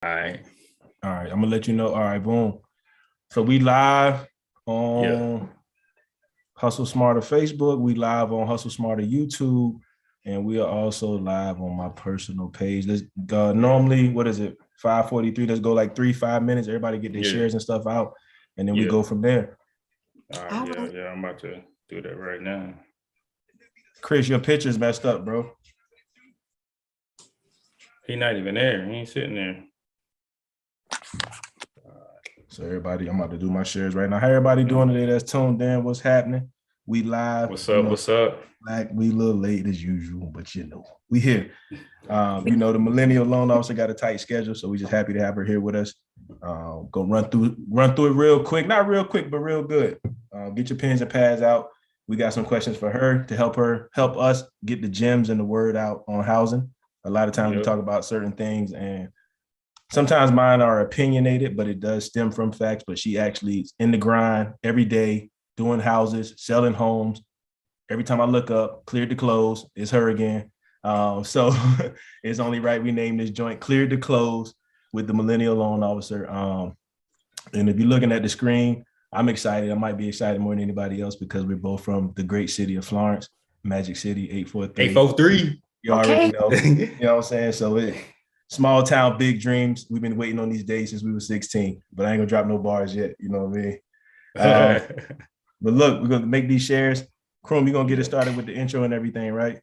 All right. All right, I'm gonna let you know. All right, boom. So we live Yeah. on Hustle Smarter Facebook. We live on Hustle Smarter YouTube, and we are also live on my personal page. Let's normally, what is it? 5:43. Let's go like 3-5 minutes. Everybody get their Yeah. shares and stuff out, and then we Yeah. go from there. All right. Yeah. I'm about to do that right now. Chris, your picture's messed up, bro. He not even there. He ain't sitting there. So everybody, I'm about to do my shares right now. How everybody doing today? That's tuned in. What's happening? We live. What's up? What's up? Like we a little late as usual, but we here. The Millennial Loan Officer got a tight schedule, so we're just happy to have her here with us. Go run through it real quick, not real quick, but real good. Get your pens and pads out. We got some questions for her to help us get the gems and the word out on housing. A lot of times we talk about certain things, and sometimes mine are opinionated, but it does stem from facts. But she actually is in the grind every day, doing houses, selling homes. Every time I look up, cleared to close, it's her again. So it's only right we name this joint Cleared to Close with the Millennial Loan Officer. And if you're looking at the screen, I'm excited. I might be excited more than anybody else because we're both from the great city of Florence, Magic City, 843. 843. You already know. You know what I'm saying? So small town, big dreams. We've been waiting on these days since we were 16, but I ain't gonna drop no bars yet. You know what I mean? But look, we're gonna make these shares. Chrome, you're gonna get it started with the intro and everything, right?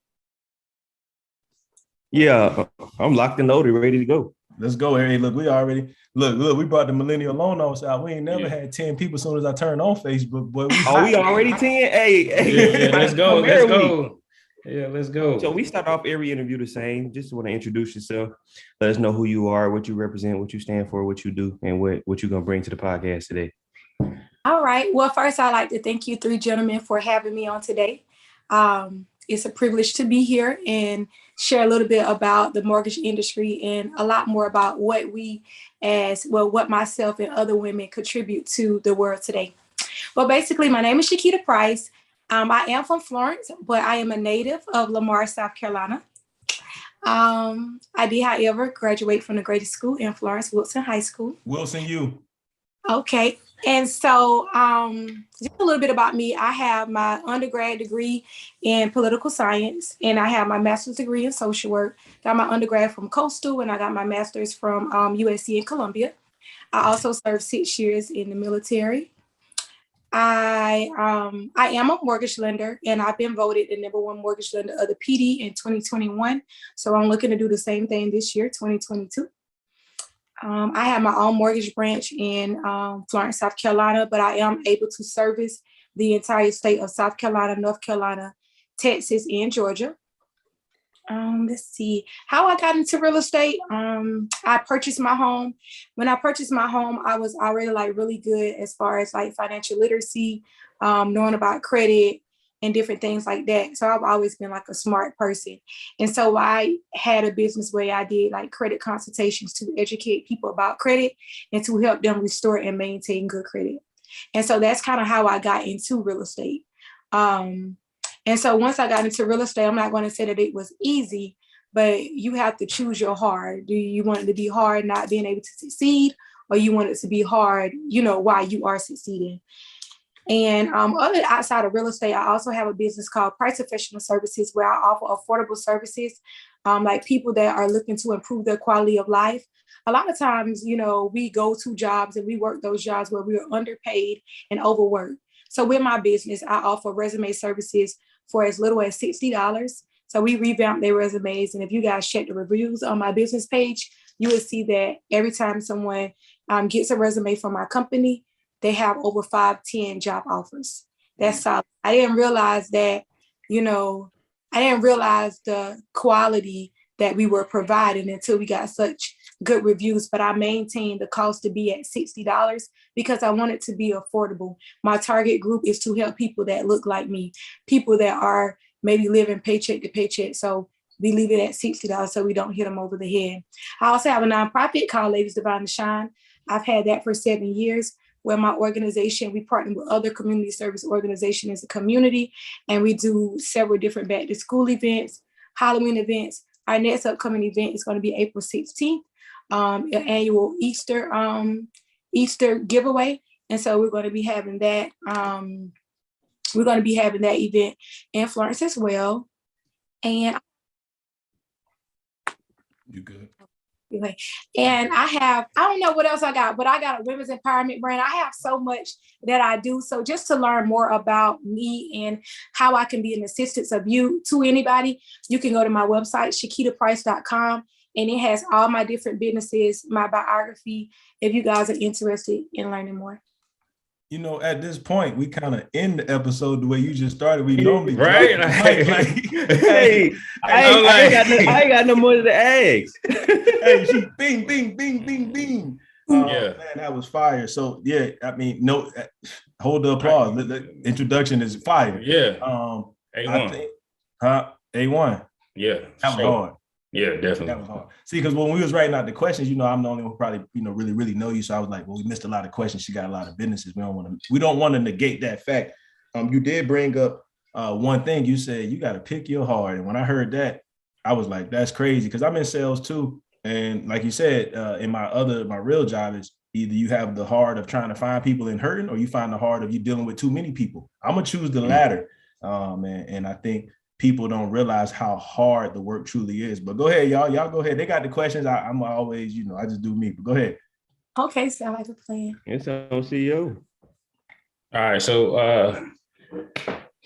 Yeah, I'm locked and loaded, ready to go. Let's go. Hey, look, we brought the Millennial Loan Officer out. We ain't never had 10 people as soon as I turned on Facebook, boy. We already 10? Hey, let's go. Let's go. Yeah, let's go. So we start off every interview the same. Just want to introduce yourself. Let us know who you are, what you represent, what you stand for, what you do, and what you're gonna bring to the podcast today. All right. Well, first, I'd like to thank you three gentlemen for having me on today. It's a privilege to be here and share a little bit about the mortgage industry and a lot more about what myself and other women contribute to the world today. Well, basically, my name is Shakeita Price. I am from Florence, but I am a native of Lamar, South Carolina. I did, however, graduate from the greatest school in Florence, Wilson High School. Wilson U. Okay. And so just a little bit about me. I have my undergrad degree in political science, and I have my master's degree in social work. Got my undergrad from Coastal, and I got my master's from USC in Columbia. I also served 6 years in the military. I am a mortgage lender, and I've been voted the #1 mortgage lender of the PD in 2021. So I'm looking to do the same thing this year, 2022. I have my own mortgage branch in Florence, South Carolina, but I am able to service the entire state of South Carolina, North Carolina, Texas, and Georgia. Let's see how I got into real estate. I purchased my home. When I purchased my home, I was already really good as far as financial literacy, knowing about credit and different things like that. So I've always been a smart person. And so I had a business where I did credit consultations to educate people about credit and to help them restore and maintain good credit. And so that's kind of how I got into real estate. And so once I got into real estate, I'm not going to say that it was easy, but you have to choose your hard. Do you want it to be hard not being able to succeed, or you want it to be hard, while you are succeeding? And outside of real estate, I also have a business called Price Professional Services, where I offer affordable services, like people that are looking to improve their quality of life. A lot of times, we go to jobs and we work those jobs where we are underpaid and overworked. So with my business, I offer resume services for as little as $60. So we revamp their resumes. And if you guys check the reviews on my business page, you will see that every time someone gets a resume from my company, they have over 5-10 job offers. That's solid. I didn't realize that, I didn't realize the quality that we were providing until we got such good reviews, but I maintained the cost to be at $60 because I want it to be affordable. My target group is to help people that look like me, people that are maybe living paycheck to paycheck. So we leave it at $60 so we don't hit them over the head. I also have a nonprofit called Ladies Divine to Shine. I've had that for 7 years, where my organization, we partner with other community service organizations in the community, and we do several different back to school events, Halloween events. Our next upcoming event is going to be April 16th. an annual Easter giveaway. And so we're going to be having that. We're going to be having that event in Florence as well. And you good. And I don't know what else I got, but I got a women's empowerment brand. I have so much that I do. So just to learn more about me and how I can be an assistance of you to anybody, you can go to my website, ShakeitaPrice.com, and it has all my different businesses, my biography, if you guys are interested in learning more. You know, at this point, we kind of end the episode the way you just started. We normally right. Hey, I ain't got no more to ask. Hey, she bing, bing, bing, bing, bing. Yeah, man, that was fire. So yeah, I mean, no, hold the applause. The introduction is fire. Yeah. A1. I think, A1. Yeah, that was hard. Yeah, definitely. That was hard. See, because when we was writing out the questions, you know, I'm the only one who probably, you know, really know you. So I was like, well, we missed a lot of questions. She got a lot of businesses. We don't want to negate that fact. You did bring up one thing. You said you got to pick your heart. And when I heard that, I was like, that's crazy. Because I'm in sales too. And like you said, in my real job is either you have the heart of trying to find people and hurting, or you find the heart of you dealing with too many people. I'm gonna choose the latter. And I think people don't realize how hard the work truly is. But go ahead, y'all. Y'all go ahead. They got the questions. I'm always, you know, I just do me. But go ahead. Okay, sound like a plan. It's on CEO. All right, so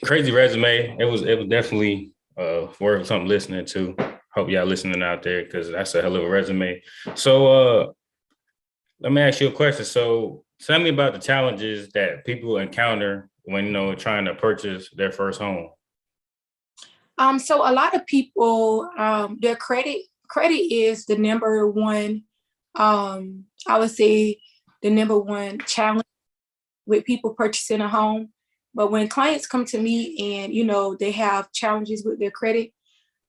crazy resume. It was definitely worth something listening to. Hope y'all listening out there, because that's a hell of a resume. So let me ask you a question. So tell me about the challenges that people encounter when, you know, trying to purchase their first home. So a lot of people, their credit is the number one, I would say the number one challenge with people purchasing a home. But when clients come to me and, you know, they have challenges with their credit,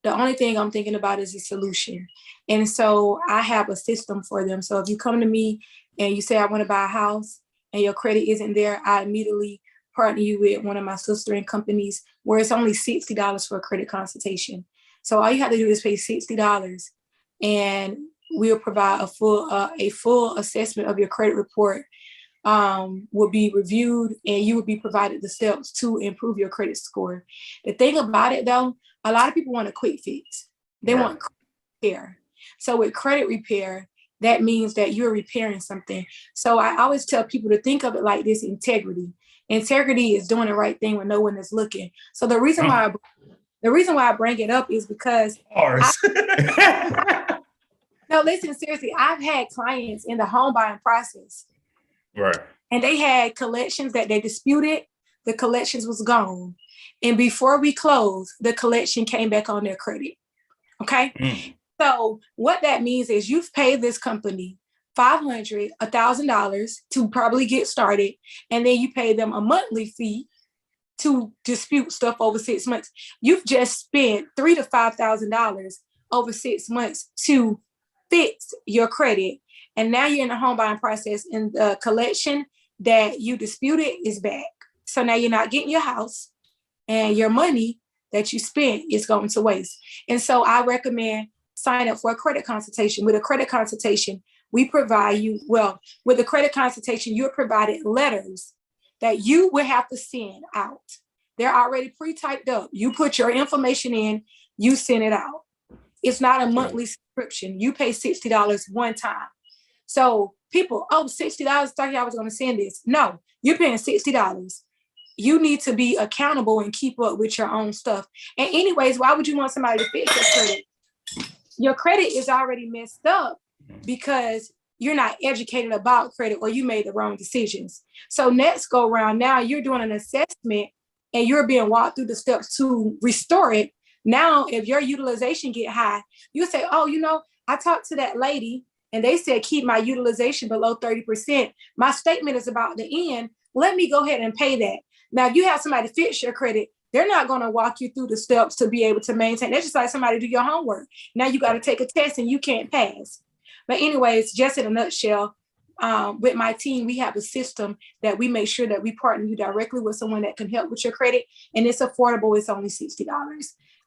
the only thing I'm thinking about is a solution. And so I have a system for them. So if you come to me and you say, I want to buy a house and your credit isn't there, I immediately partner you with one of my sistering companies where it's only $60 for a credit consultation. So all you have to do is pay $60 and we'll provide a full assessment of your credit report, will be reviewed, and you will be provided the steps to improve your credit score. The thing about it though, a lot of people want a quick fix. They want repair. So with credit repair, that means that you're repairing something. So I always tell people to think of it like this: integrity. Integrity is doing the right thing when no one is looking. So the reason why I bring it up is because no, listen, seriously, I've had clients in the home buying process. Right. And they had collections that they disputed. The collections was gone. And before we closed, the collection came back on their credit. Okay. So what that means is you've paid this company $500, $1,000 to probably get started. And then you pay them a monthly fee to dispute stuff over 6 months. You've just spent $3,000 to $5,000 over 6 months to fix your credit. And now you're in the home buying process and the collection that you disputed is back. So now you're not getting your house and your money that you spent is going to waste. And so I recommend sign up for a credit consultation. With a credit consultation, we provide you, with the credit consultation, you're provided letters that you will have to send out. They're already pre-typed up. You put your information in, you send it out. It's not a monthly subscription. You pay $60 one time. So people, $60, $30, I was going to send this. No, you're paying $60. You need to be accountable and keep up with your own stuff. And anyways, why would you want somebody to fix your credit? Your credit is already messed up because you're not educated about credit or you made the wrong decisions. So next go around, now you're doing an assessment and you're being walked through the steps to restore it. Now, if your utilization get high, you say, I talked to that lady and they said, keep my utilization below 30%. My statement is about to end. Let me go ahead and pay that. Now, if you have somebody fix your credit, they're not going to walk you through the steps to be able to maintain. That's just like somebody do your homework. Now you got to take a test and you can't pass. But anyways, just in a nutshell, with my team, we have a system that we make sure that we partner you directly with someone that can help with your credit. And it's affordable. It's only $60.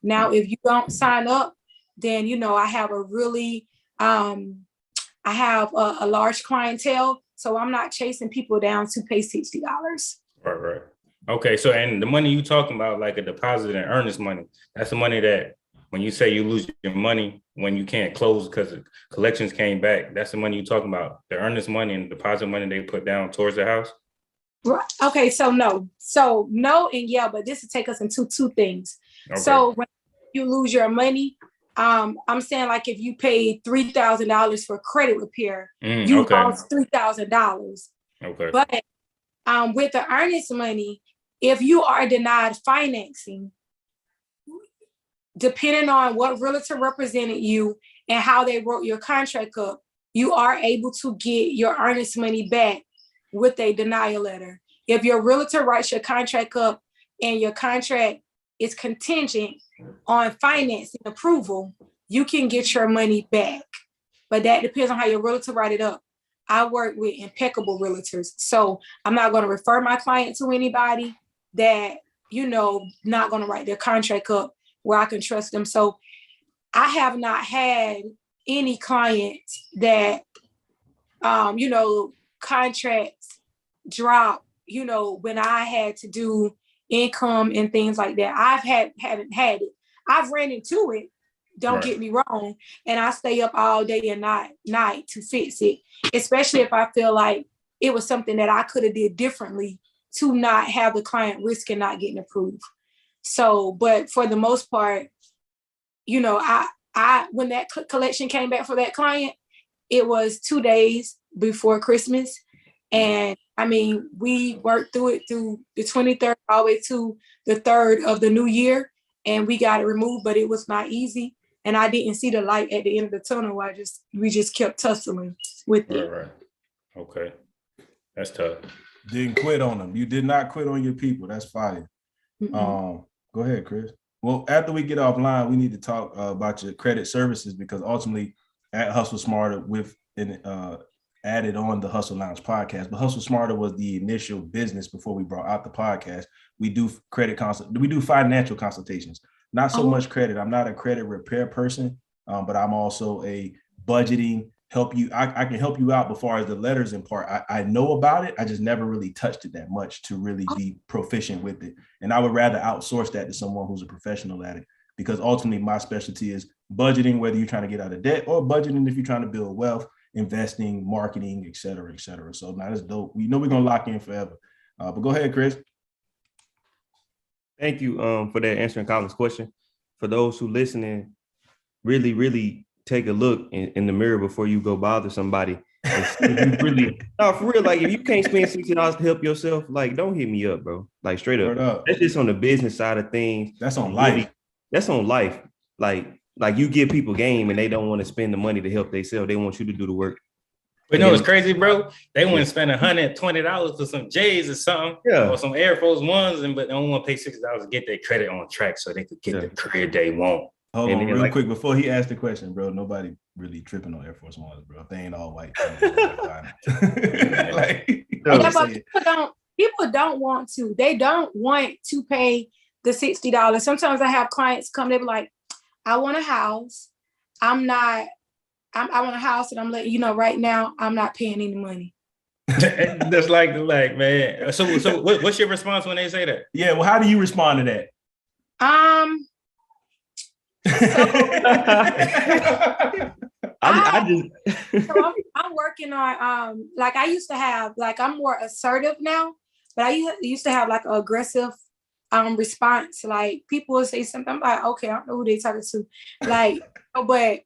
Now, if you don't sign up, then, I have a really, I have a large clientele, so I'm not chasing people down to pay $60. Right. Okay, so and the money you talking about, like a deposit and earnest money, that's the money that when you say you lose your money when you can't close because collections came back, that's the money you talking about, the earnest money and deposit money they put down towards the house? Right. Okay, so no. So no and yeah, but this will take us into two things. Okay. So when you lose your money, I'm saying like if you paid $3,000 for credit repair, you lost $3,000. Okay. But with the earnest money, if you are denied financing, depending on what realtor represented you and how they wrote your contract up, you are able to get your earnest money back with a denial letter. If your realtor writes your contract up and your contract is contingent on financing approval, you can get your money back. But that depends on how your realtor write it up. I work with impeccable realtors, so I'm not going to refer my client to anybody that, not going to write their contract up where I can trust them. So I have not had any clients that, contracts drop, when I had to do income and things like that. Haven't had it. I've ran into it. Don't get me wrong. And I stay up all day and night to fix it, especially if I feel like it was something that I could have did differently to not have the client risk and not getting approved. So, but for the most part, I when that collection came back for that client, it was 2 days before Christmas. And I mean, we worked through it through the 23rd all the way to the 3rd of the new year, and we got it removed, but it was not easy. And I didn't see the light at the end of the tunnel. We just kept tussling with it. Right. Okay. That's tough. Didn't quit on them. You did not quit on your people. That's fire. Go ahead, Chris. Well, after we get offline, we need to talk about your credit services, because ultimately at Hustle Smarter added on the Hustle Lounge podcast. But Hustle Smarter was the initial business before we brought out the podcast. We do we do financial consultations. Not so much credit. I'm not a credit repair person, but I'm also a budgeting help you. I can help you out as far as the letters in part. I know about it. I just never really touched it that much to really be proficient with it. And I would rather outsource that to someone who's a professional at it, because ultimately my specialty is budgeting, whether you're trying to get out of debt, or budgeting if you're trying to build wealth, investing, marketing, et cetera, et cetera. So now that's dope. We know we're going to lock in forever. But go ahead, Chris. Thank you for that, answering Colin's question. For those who listening, really, really take a look in the mirror before you go bother somebody. If you for real, like if you can't spend $60 to help yourself, like don't hit me up, bro. Like straight up. That's just on the business side of things. That's on life. That's on life. Like you give people game and they don't want to spend the money to help themselves. They want you to do the work. But it's crazy, bro. They want to spend $120 for some J's or something, or some Air Force Ones, but they don't want to pay $60 to get their credit on track so they could get the career they want. Hold on, real quick before he asked the question, bro. Nobody really tripping on Air Force Ones, bro. If they ain't all white. People don't want to. They don't want to pay the $60. Sometimes I have clients come, they be like, I want a house. I want a house, and I'm letting you know right now, I'm not paying any money. That's like, man. So what's your response when they say that? Yeah, well, how do you respond to that? I'm working on like I used to have, like I'm more assertive now, but I used to have like an aggressive response. Like people will say something, I'm like, okay, I don't know who they talking to. Like, but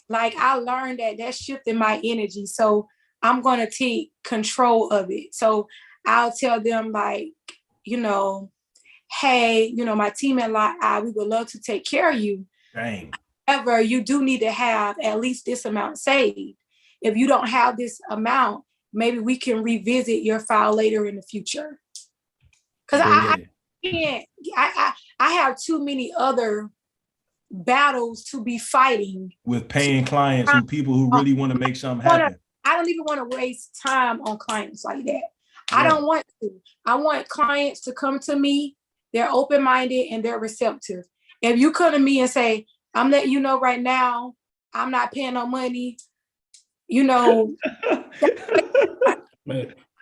like I learned that shifted my energy. So I'm gonna take control of it. So I'll tell them like, hey, my team and we would love to take care of you. Dang. However, you do need to have at least this amount saved. If you don't have this amount, maybe we can revisit your file later in the future. Because I have too many other battles to be fighting with paying clients and people who really want to make something happen. I don't even want to waste time on clients like that. Yeah. I don't want to. I want clients to come to me. They're open-minded and they're receptive. If you come to me and say, I'm letting you know right now, I'm not paying no money, you know.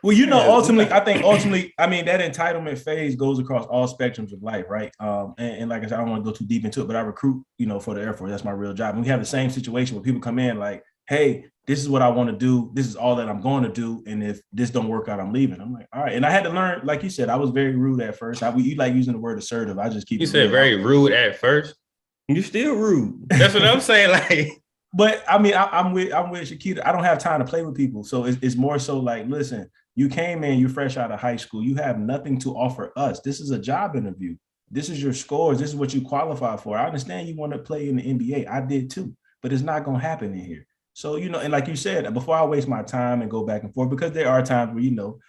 Well, you know, ultimately, I mean, that entitlement phase goes across all spectrums of life, right? And like I said, I don't want to go too deep into it, but I recruit, you know, for the Air Force. That's my real job. And we have the same situation where people come in like, hey, this is what I want to do. This is all that I'm going to do. And if this don't work out, I'm leaving. I'm like, all right. And I had to learn, like you said, I was very rude at first. You like using the word assertive. I just keep You said very rude at first. You're still rude. That's what I'm saying. Like, but I mean, I'm with Shakeita. I don't have time to play with people. So it's more so like, listen, you came in, you're fresh out of high school. You have nothing to offer us. This is a job interview. This is your scores. This is what you qualify for. I understand you want to play in the NBA. I did too, but it's not going to happen in here. So, you know, and like you said, before I waste my time and go back and forth, because there are times where, you know,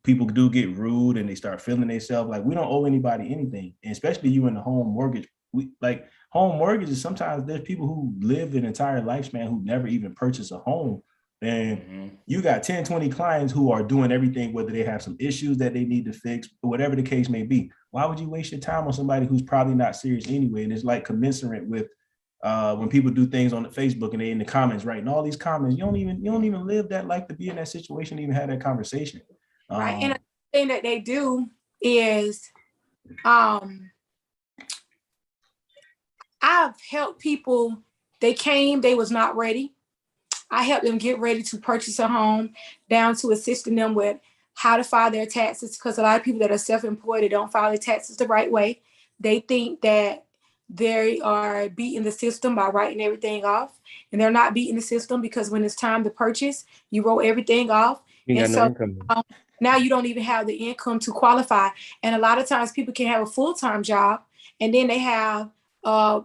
people do get rude and they start feeling themselves like we don't owe anybody anything, and especially you in the home mortgage. We like home mortgages. Sometimes there's people who live an entire lifespan who never even purchased a home. And you got 10, 20 clients who are doing everything, whether they have some issues that they need to fix, or whatever the case may be. Why would you waste your time on somebody who's probably not serious anyway? And it's like commensurate with when people do things on the Facebook and they in the comments writing all these comments. You don't even live that life to be in that situation, to even have that conversation. Right. And the thing that they do is I've helped people, they was not ready. I helped them get ready to purchase a home, down to assisting them with how to file their taxes, because a lot of people that are self-employed, they don't file their taxes the right way. They think that they are beating the system by writing everything off, and they're not beating the system, because when it's time to purchase, you wrote everything off. And so now you don't even have the income to qualify. And a lot of times people can have a full-time job and then they have a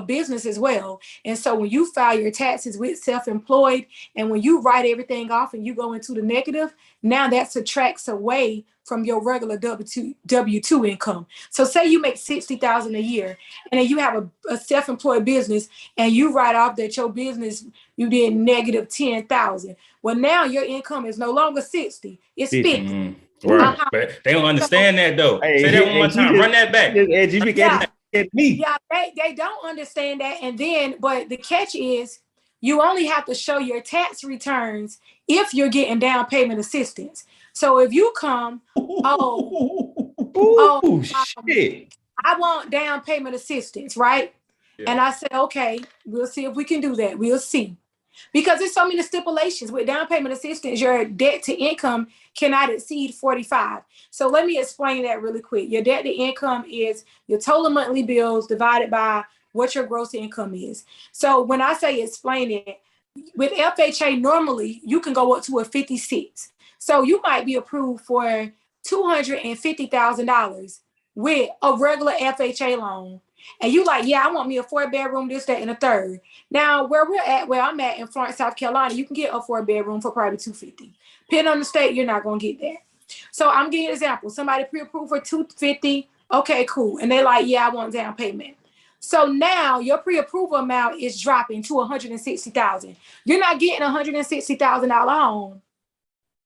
business as well. And so when you file your taxes with self-employed, and when you write everything off and you go into the negative, now that subtracts away from your regular W-2 income. So say you make $60,000 a year, and then you have a self-employed business, and you write off that your business, you did negative 10,000. Well, now your income is no longer 60, it's 50. Mm-hmm. Right. But they don't understand that though. Hey, say that one more time. Run that back. Yeah, they don't understand that. And then, but the catch is you only have to show your tax returns if you're getting down payment assistance. So if you come, shit, I want down payment assistance, right? Yeah. And I say, okay, we'll see if we can do that. We'll see. Because there's so many stipulations with down payment assistance. Your debt to income cannot exceed 45. So let me explain that really quick. Your debt to income is your total monthly bills divided by what your gross income is. So when I say explain it, with FHA, normally you can go up to a 56. So you might be approved for $250,000 with a regular FHA loan. And you like, yeah, I want me a 4-bedroom, this, that, and a third. Now, where I'm at in Florence, South Carolina, you can get a 4-bedroom for probably $250. Depending on the state, you're not going to get that. So I'm giving you an example. Somebody pre-approved for $250. Okay, cool. And they're like, yeah, I want down payment. So now your pre-approval amount is dropping to $160,000. You're not getting a $160,000 home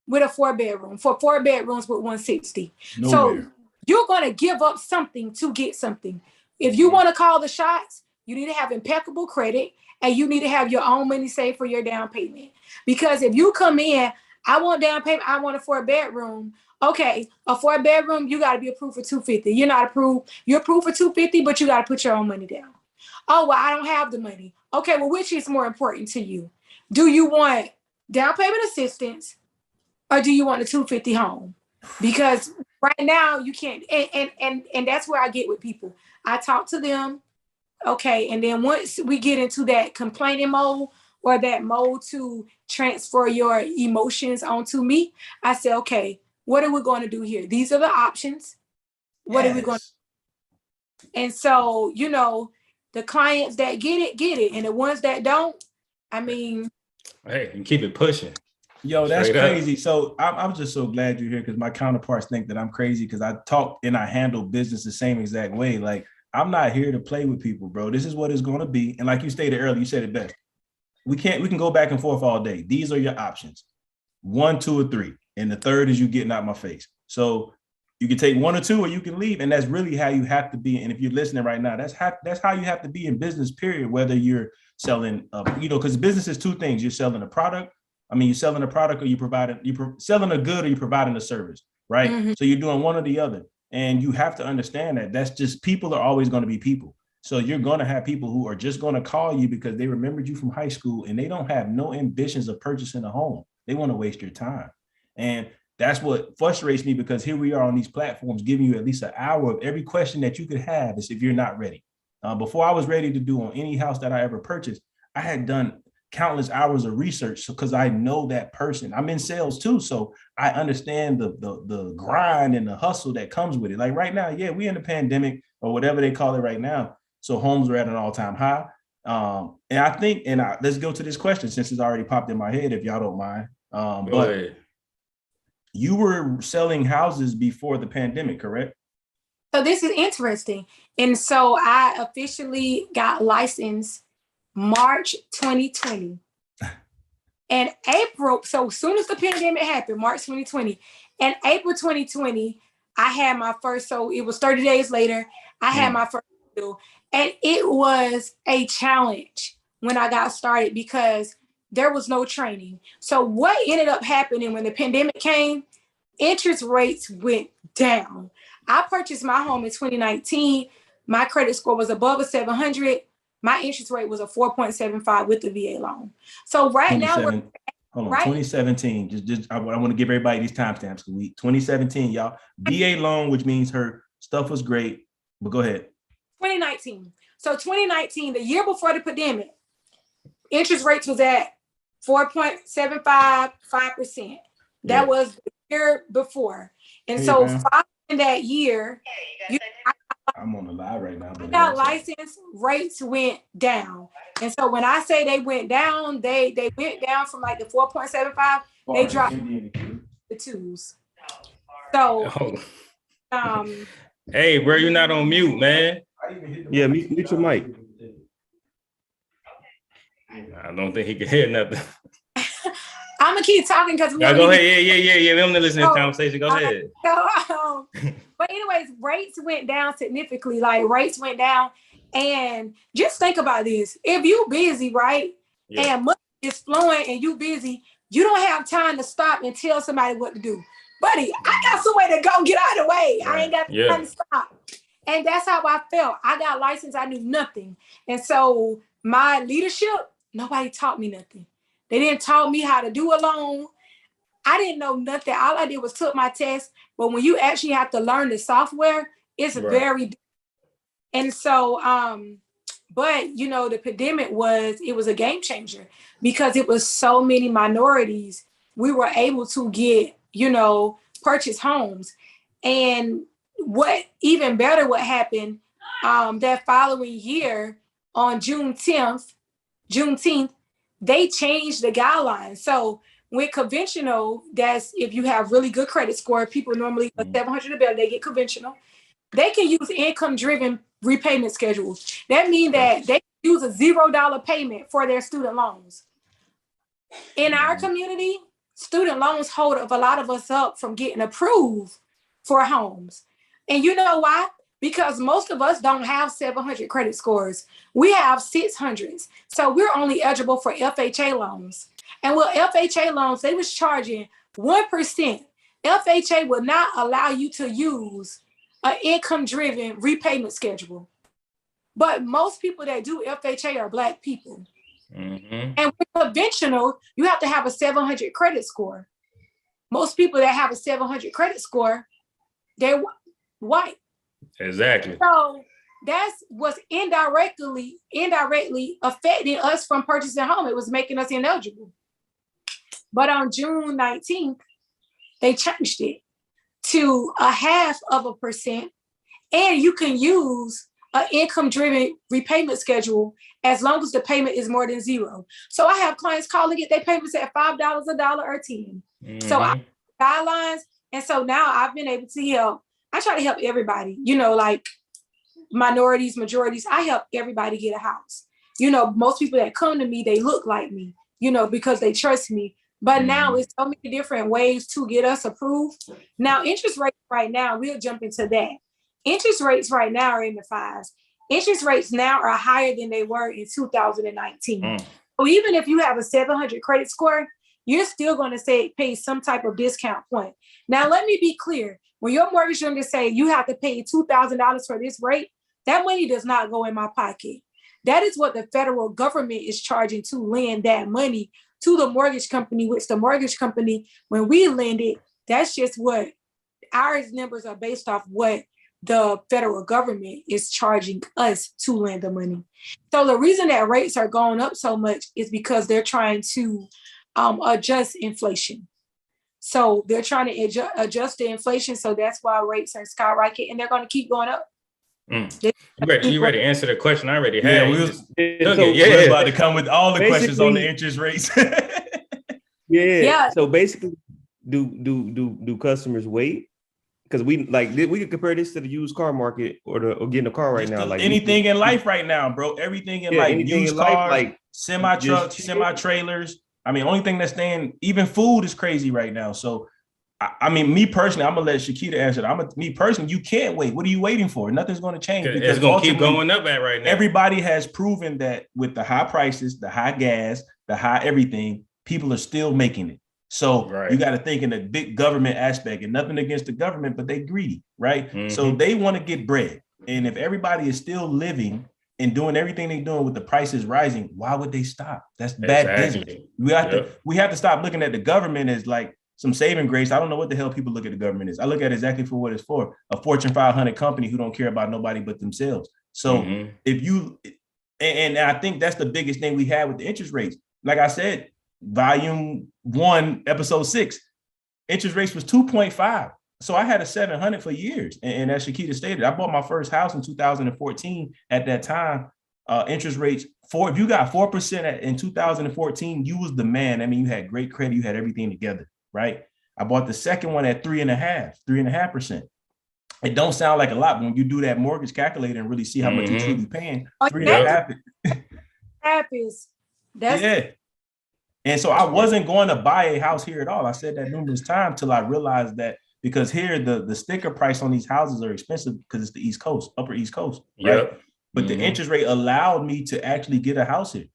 with a 4-bedroom for 4 bedrooms with $160,000. So you're going to give up something to get something. If you want to call the shots, you need to have impeccable credit, and you need to have your own money saved for your down payment. Because if you come in, I want down payment, I want a 4-bedroom. Okay, a 4-bedroom, you got to be approved for $250. You're not approved. You're approved for $250, but you got to put your own money down. Oh, well, I don't have the money. Okay, well, which is more important to you? Do you want down payment assistance, or do you want a $250 home? Because right now you can't, and that's where I get with people. I talk to them, okay, and then once we get into that complaining mode, or that mode to transfer your emotions onto me, I say, okay, what are we going to do here? These are the options. What are we going to do? And so, you know, the clients that get it. And the ones that don't, I mean. Hey, and keep it pushing. Yo, that's crazy. So I'm just so glad you're here, because my counterparts think that I'm crazy because I talk and I handle business the same exact way. Like, I'm not here to play with people, bro. This is what it's going to be. And like you stated earlier, you said it best. We can go back and forth all day. These are your options. 1, 2, or 3. And the third is you getting out my face. So you can take 1 or 2, or you can leave. And that's really how you have to be. And if you're listening right now, that's how you have to be in business, period. Whether you're selling, because business is two things. You're selling a product. You're selling a product, or selling a good, or you're providing a service, right? Mm-hmm. So you're doing one or the other. And you have to understand that that's just, people are always going to be people. So you're going to have people who are just going to call you because they remembered you from high school and they don't have no ambitions of purchasing a home. They want to waste your time. And that's what frustrates me, because here we are on these platforms giving you at least an hour of every question that you could have is if you're not ready. Before I was ready to do on any house that I ever purchased, I had done countless hours of research because I know that person. I'm in sales too, so I understand the grind and the hustle that comes with it. Like right now, yeah, we in the pandemic or whatever they call it right now. So homes are at an all-time high. And I think, let's go to this question since it's already popped in my head, if y'all don't mind. But you were selling houses before the pandemic, correct? So this is interesting. And so I officially got licensed March 2020. And April, so as soon as the pandemic happened, March 2020, and April 2020, I had my first, so it was 30 days later, I had my first deal. And it was a challenge when I got started because there was no training. So what ended up happening when the pandemic came, interest rates went down. I purchased my home in 2019. My credit score was above a 700. My interest rate was a 4.75 with the VA loan. So right now, 2017. I want to give everybody these timestamps. 2017, y'all. VA loan, which means her stuff was great. But go ahead. 2019. So 2019, the year before the pandemic, interest rates was at 4.75, 5%. That was the year before. And so following that year, I'm on the live right now. But got license, rates went down. And so when I say they went down, they went down from like the 4.75, they dropped the twos. So hey, bro, you're not on mute, man. Yeah, mute your mic. I don't think he can hear nothing. I'm gonna keep talking because go ahead. Yeah. We don't listen to this conversation. Go ahead. But anyways, rates went down significantly. Like rates went down, and just think about this: if you busy, right, and money is flowing, and you busy, you don't have time to stop and tell somebody what to do, buddy. I got somewhere to go. Get out of the way. Right. I ain't got time to stop. And that's how I felt. I got licensed. I knew nothing, and so my leadership, nobody taught me nothing. They didn't taught me how to do a loan. I didn't know nothing. All I did was took my test. But when you actually have to learn the software, it's very different. And so, but the pandemic was a game changer because it was so many minorities. We were able to get, purchase homes. And what even better, what happened that following year on Juneteenth, they changed the guidelines. So with conventional, that's if you have really good credit score, people normally a 700 or better, they get conventional. They can use income-driven repayment schedules. That means that they use a $0 payment for their student loans. In our community, student loans hold a lot of us up from getting approved for homes. And you know why? Because most of us don't have 700 credit scores. We have 600s. So we're only eligible for FHA loans. And with FHA loans, they was charging 1%. FHA will not allow you to use an income-driven repayment schedule. But most people that do FHA are Black people. Mm-hmm. And with conventional, you have to have a 700 credit score. Most people that have a 700 credit score, they're white. Exactly. So that's what's indirectly affecting us from purchasing a home. It was making us ineligible. But on June 19th, they changed it to 0.5%. And you can use an income-driven repayment schedule as long as the payment is more than $0. So I have clients calling it their payments at $5, $1, or $10. Mm-hmm. So I have guidelines. And so now I've been able to help. I try to help everybody, like minorities, majorities. I help everybody get a house. Most people that come to me, they look like me, because they trust me. But now it's so many different ways to get us approved. Now, interest rates right now, we'll jump into that. Interest rates right now are in the 5s. interest rates now are higher than they were in 2019. So even if you have a 700 credit score, you're still going to pay some type of discount point. Now, let me be clear. When your mortgage lender say you have to pay $2,000 for this rate, that money does not go in my pocket. That is what the federal government is charging to lend that money to the mortgage company, which the mortgage company, when we lend it, that's just what our numbers are based off what the federal government is charging us to lend the money. So the reason that rates are going up so much is because they're trying to adjust inflation. So they're trying to adjust the inflation. So that's why rates are skyrocketing, and they're going to keep going up. You ready to answer the question I already had? Yeah, we was about to come with all the questions on the interest rates. Yeah. So basically, do customers wait? Because we could compare this to the used car market or getting a car right now. Like anything in life right now, bro. Everything in life, used cars, like semi trucks, semi trailers. I mean, only thing that's staying, even food is crazy right now. So, I mean, me personally, I'm gonna let Shakeita answer that. Me personally, you can't wait. What are you waiting for? Nothing's gonna change because it's gonna keep going up at right now. Everybody has proven that with the high prices, the high gas, the high everything, people are still making it. So you got to think in the big government aspect, and nothing against the government, but they greedy, right? So they want to get bread. And if everybody is still living and doing everything they're doing with the prices rising, why would they stop? That's bad business. We have to stop looking at the government as like some saving grace. I don't know what the hell people look at the government as. I look at it exactly for what it's for. A Fortune 500 company who don't care about nobody but themselves. So if you, and I think that's the biggest thing we have with the interest rates. Like I said, volume 1, episode 6, interest rates was 2.5. So I had a 700 for years. And as Shakeita stated, I bought my first house in 2014. At that time, interest rates, if you got 4% in 2014, you was the man. I mean, you had great credit, you had everything together, right? I bought the second one at 3.5%. It don't sound like a lot, but when you do that mortgage calculator and really see how much you're truly paying, 3.5 is And so I wasn't going to buy a house here at all. I said that numerous times till I realized that, because here the sticker price on these houses are expensive because it's the East Coast, Upper East Coast, right? But the interest rate allowed me to actually get a house here,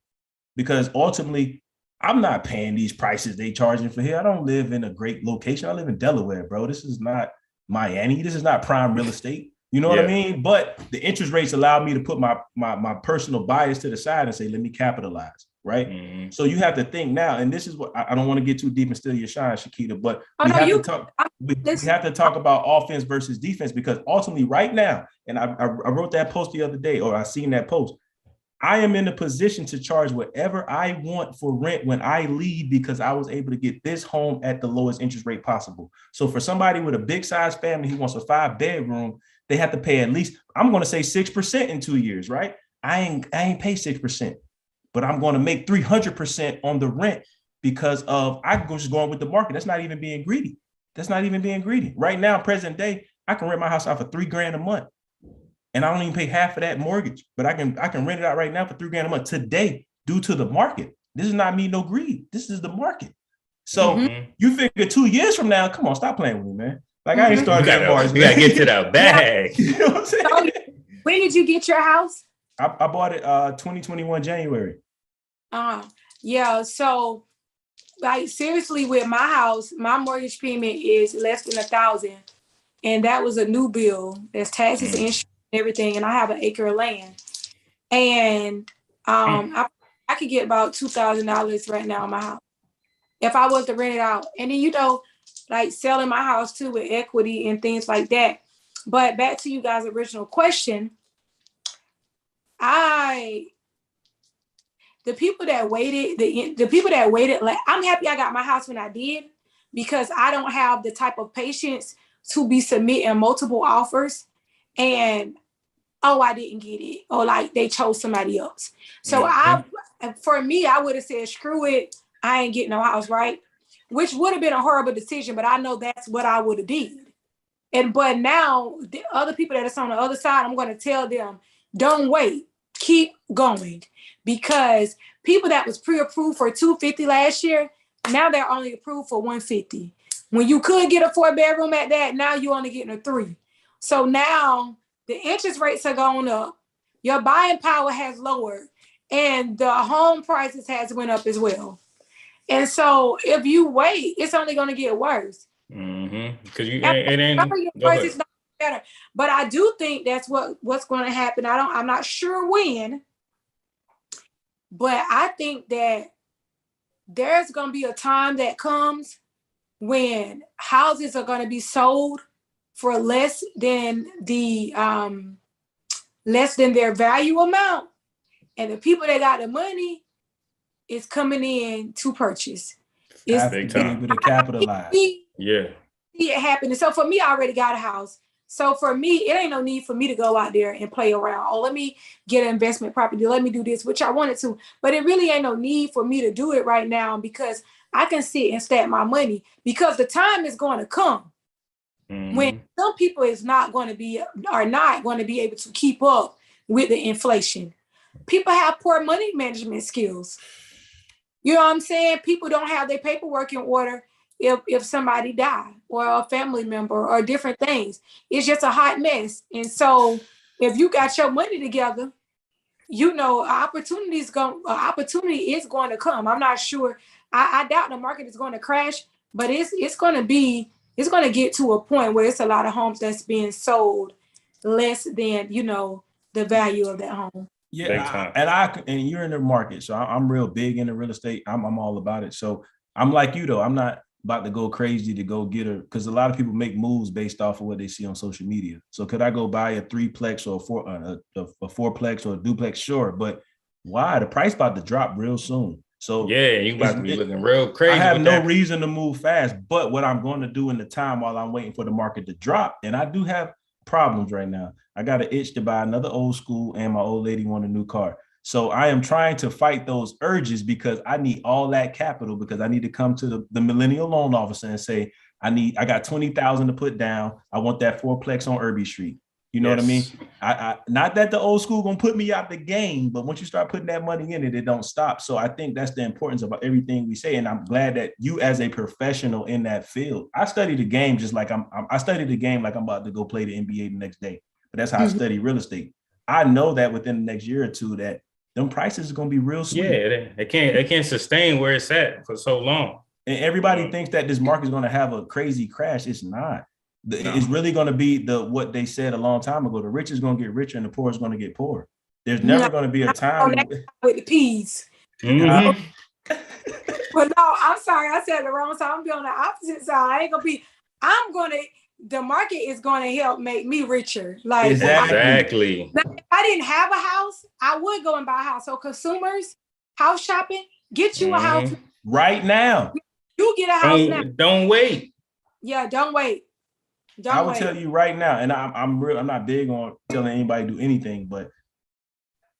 because ultimately I'm not paying these prices they charging for here. I don't live in a great location. I live in Delaware, bro. This is not Miami. This is not prime real estate. You know what I mean? But the interest rates allowed me to put my personal bias to the side and say, let me capitalize. Right. So you have to think now, and this is what I don't want to get too deep and steal your shine, Shakeita, but we have to talk about offense versus defense, because ultimately right now, and I wrote that post the other day, or I seen that post, I am in a position to charge whatever I want for rent when I leave, because I was able to get this home at the lowest interest rate possible. So for somebody with a big size family who wants a 5-bedroom, they have to pay at least, I'm going to say 6% in 2 years, right? I ain't pay 6%. But I'm going to make 300% on the rent because of, I'm just going with the market. That's not even being greedy. Right now, present day, I can rent my house out for $3,000 a month, and I don't even pay half of that mortgage. But I can rent it out right now for $3,000 a month today due to the market. This is not me, no greed. This is the market. So you figure 2 years from now, come on, stop playing with me, man. Like I ain't started that Mars. You gotta get to the bag. You know what I'm saying? So, when did you get your house? I bought it 2021 January. So like seriously, with my house, my mortgage payment is less than $1,000, and that was a new bill. There's taxes, insurance, everything, and I have an acre of land, and I could get about $2,000 right now on my house if I was to rent it out, and then like selling my house too with equity and things like that. But back to you guys' original question, the people that waited, like, I'm happy I got my house when I did, because I don't have the type of patience to be submitting multiple offers and, I didn't get it, or like they chose somebody else. So for me, I would have said, screw it, I ain't getting no house, right? Which would have been a horrible decision, but I know that's what I would have did. But now the other people that are on the other side, I'm going to tell them, don't wait, keep going. Because people that was pre-approved for $250 last year, now they're only approved for $150. When you could get a 4-bedroom at that, now you're only getting a 3. So now the interest rates are going up. your buying power has lowered, and the home prices has went up as well. And so if you wait, it's only going to get worse. Because you it ain't go ahead. It's not better. But I do think that's what's going to happen. I'm not sure when, but I think that there's going to be a time that comes when houses are going to be sold for less than their value amount, and the people that got the money is coming in to purchase. It's big time. Able to capitalize. Yeah. See it happening. So for me, I already got a house. So for me, it ain't no need for me to go out there and play around. Oh, let me get an investment property. Let me do this, which I wanted to. But it really ain't no need for me to do it right now because I can sit and stack my money because the time is going to come when some people are not going to be able to keep up with the inflation. People have poor money management skills. You know what I'm saying? People don't have their paperwork in order if somebody died or a family member or different things. It's just a hot mess. And so if you got your money together, you know, opportunity is going to come. I'm not sure. I doubt the market is going to crash, but it's going to get to a point where it's a lot of homes that's being sold less than, you know, the value of that home. Yeah, and you're in the market, so I'm real big into real estate. I'm all about it. So I'm like you though. I'm not about to go crazy to go get her because a lot of people make moves based off of what they see on social media. So could I go buy a 3-plex or a 4-plex or a duplex? Sure, but why? The price about to drop real soon. So yeah, you about to be looking real crazy. I have no reason to move fast, but what I'm going to do in the time while I'm waiting for the market to drop, and I do have problems right now. I got an itch to buy another old school, and my old lady want a new car. So I am trying to fight those urges because I need all that capital because I need to come to the Millennial Loan Officer and say, I got 20,000 to put down. I want that 4-plex on Irby Street. You know what I mean? I not that the old school gonna put me out the game, but once you start putting that money in it, it don't stop. So I think that's the importance of everything we say. And I'm glad that you, as a professional in that field, I study the game just like I study the game like I'm about to go play the NBA the next day. But that's how I study real estate. I know that within the next year or two that them prices are gonna be real sweet. Yeah, they can't sustain where it's at for so long. And everybody thinks that this market is gonna have a crazy crash. It's not. It's really going to be what they said a long time ago. The rich is going to get richer and the poor is going to get poorer. There's never going to be a time with the peas. But no, I'm sorry. I said the wrong side. I'm be on the opposite side. The market is going to help make me richer. Like exactly. If I didn't have a house, I would go and buy a house. So consumers, house shopping, get you a house right now. You get a house now. Don't wait. Yeah, don't wait. I will tell you right now, and I'm not big on telling anybody to do anything, but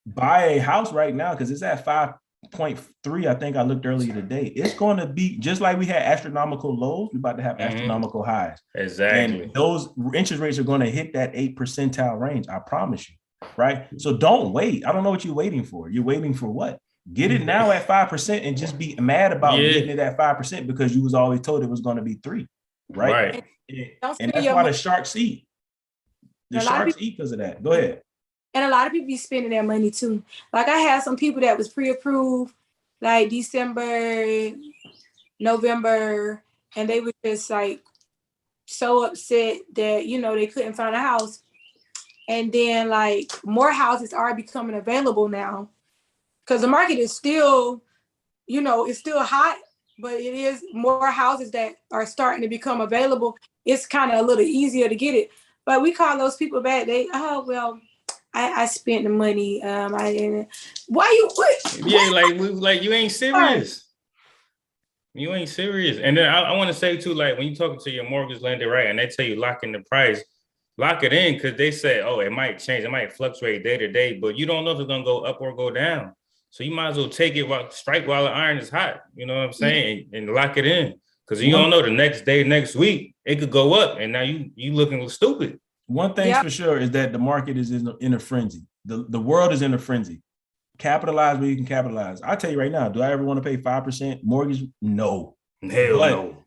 buy a house right now because it's at 5.3. I think I looked earlier today. It's going to be just like we had astronomical lows. We're about to have astronomical highs. Exactly. And those interest rates are going to hit that 8 percentile range. I promise you. Right. So don't wait. I don't know what you're waiting for. You're waiting for what? Get it now at 5% and just be mad about getting it at 5% because you was always told it was going to be 3. Right. And that's why the sharks eat. The sharks eat because of that. Go ahead. And a lot of people be spending their money too. Like I had some people that was pre-approved like December, November, and they were just like so upset that, you know, they couldn't find a house. And then like more houses are becoming available now because the market is still, you know, it's still hot, but it is more houses that are starting to become available. It's kind of a little easier to get it. But we call those people back. I spent the money. I didn't. Why you? What? Yeah, you ain't serious. You ain't serious. And then I want to say too, like when you talking to your mortgage lender, right, and they tell you lock in the price, lock it in because they say, oh, it might change, it might fluctuate day to day, but you don't know if it's gonna go up or go down. So you might as well take it strike while the iron is hot. You know what I'm saying, and lock it in because you don't know the next day, next week it could go up, and now you looking stupid. One thing's for sure is that the market is in a frenzy. The world is in a frenzy. Capitalize where you can capitalize. I'll tell you right now, do I ever want to pay 5% mortgage? No. Hell no.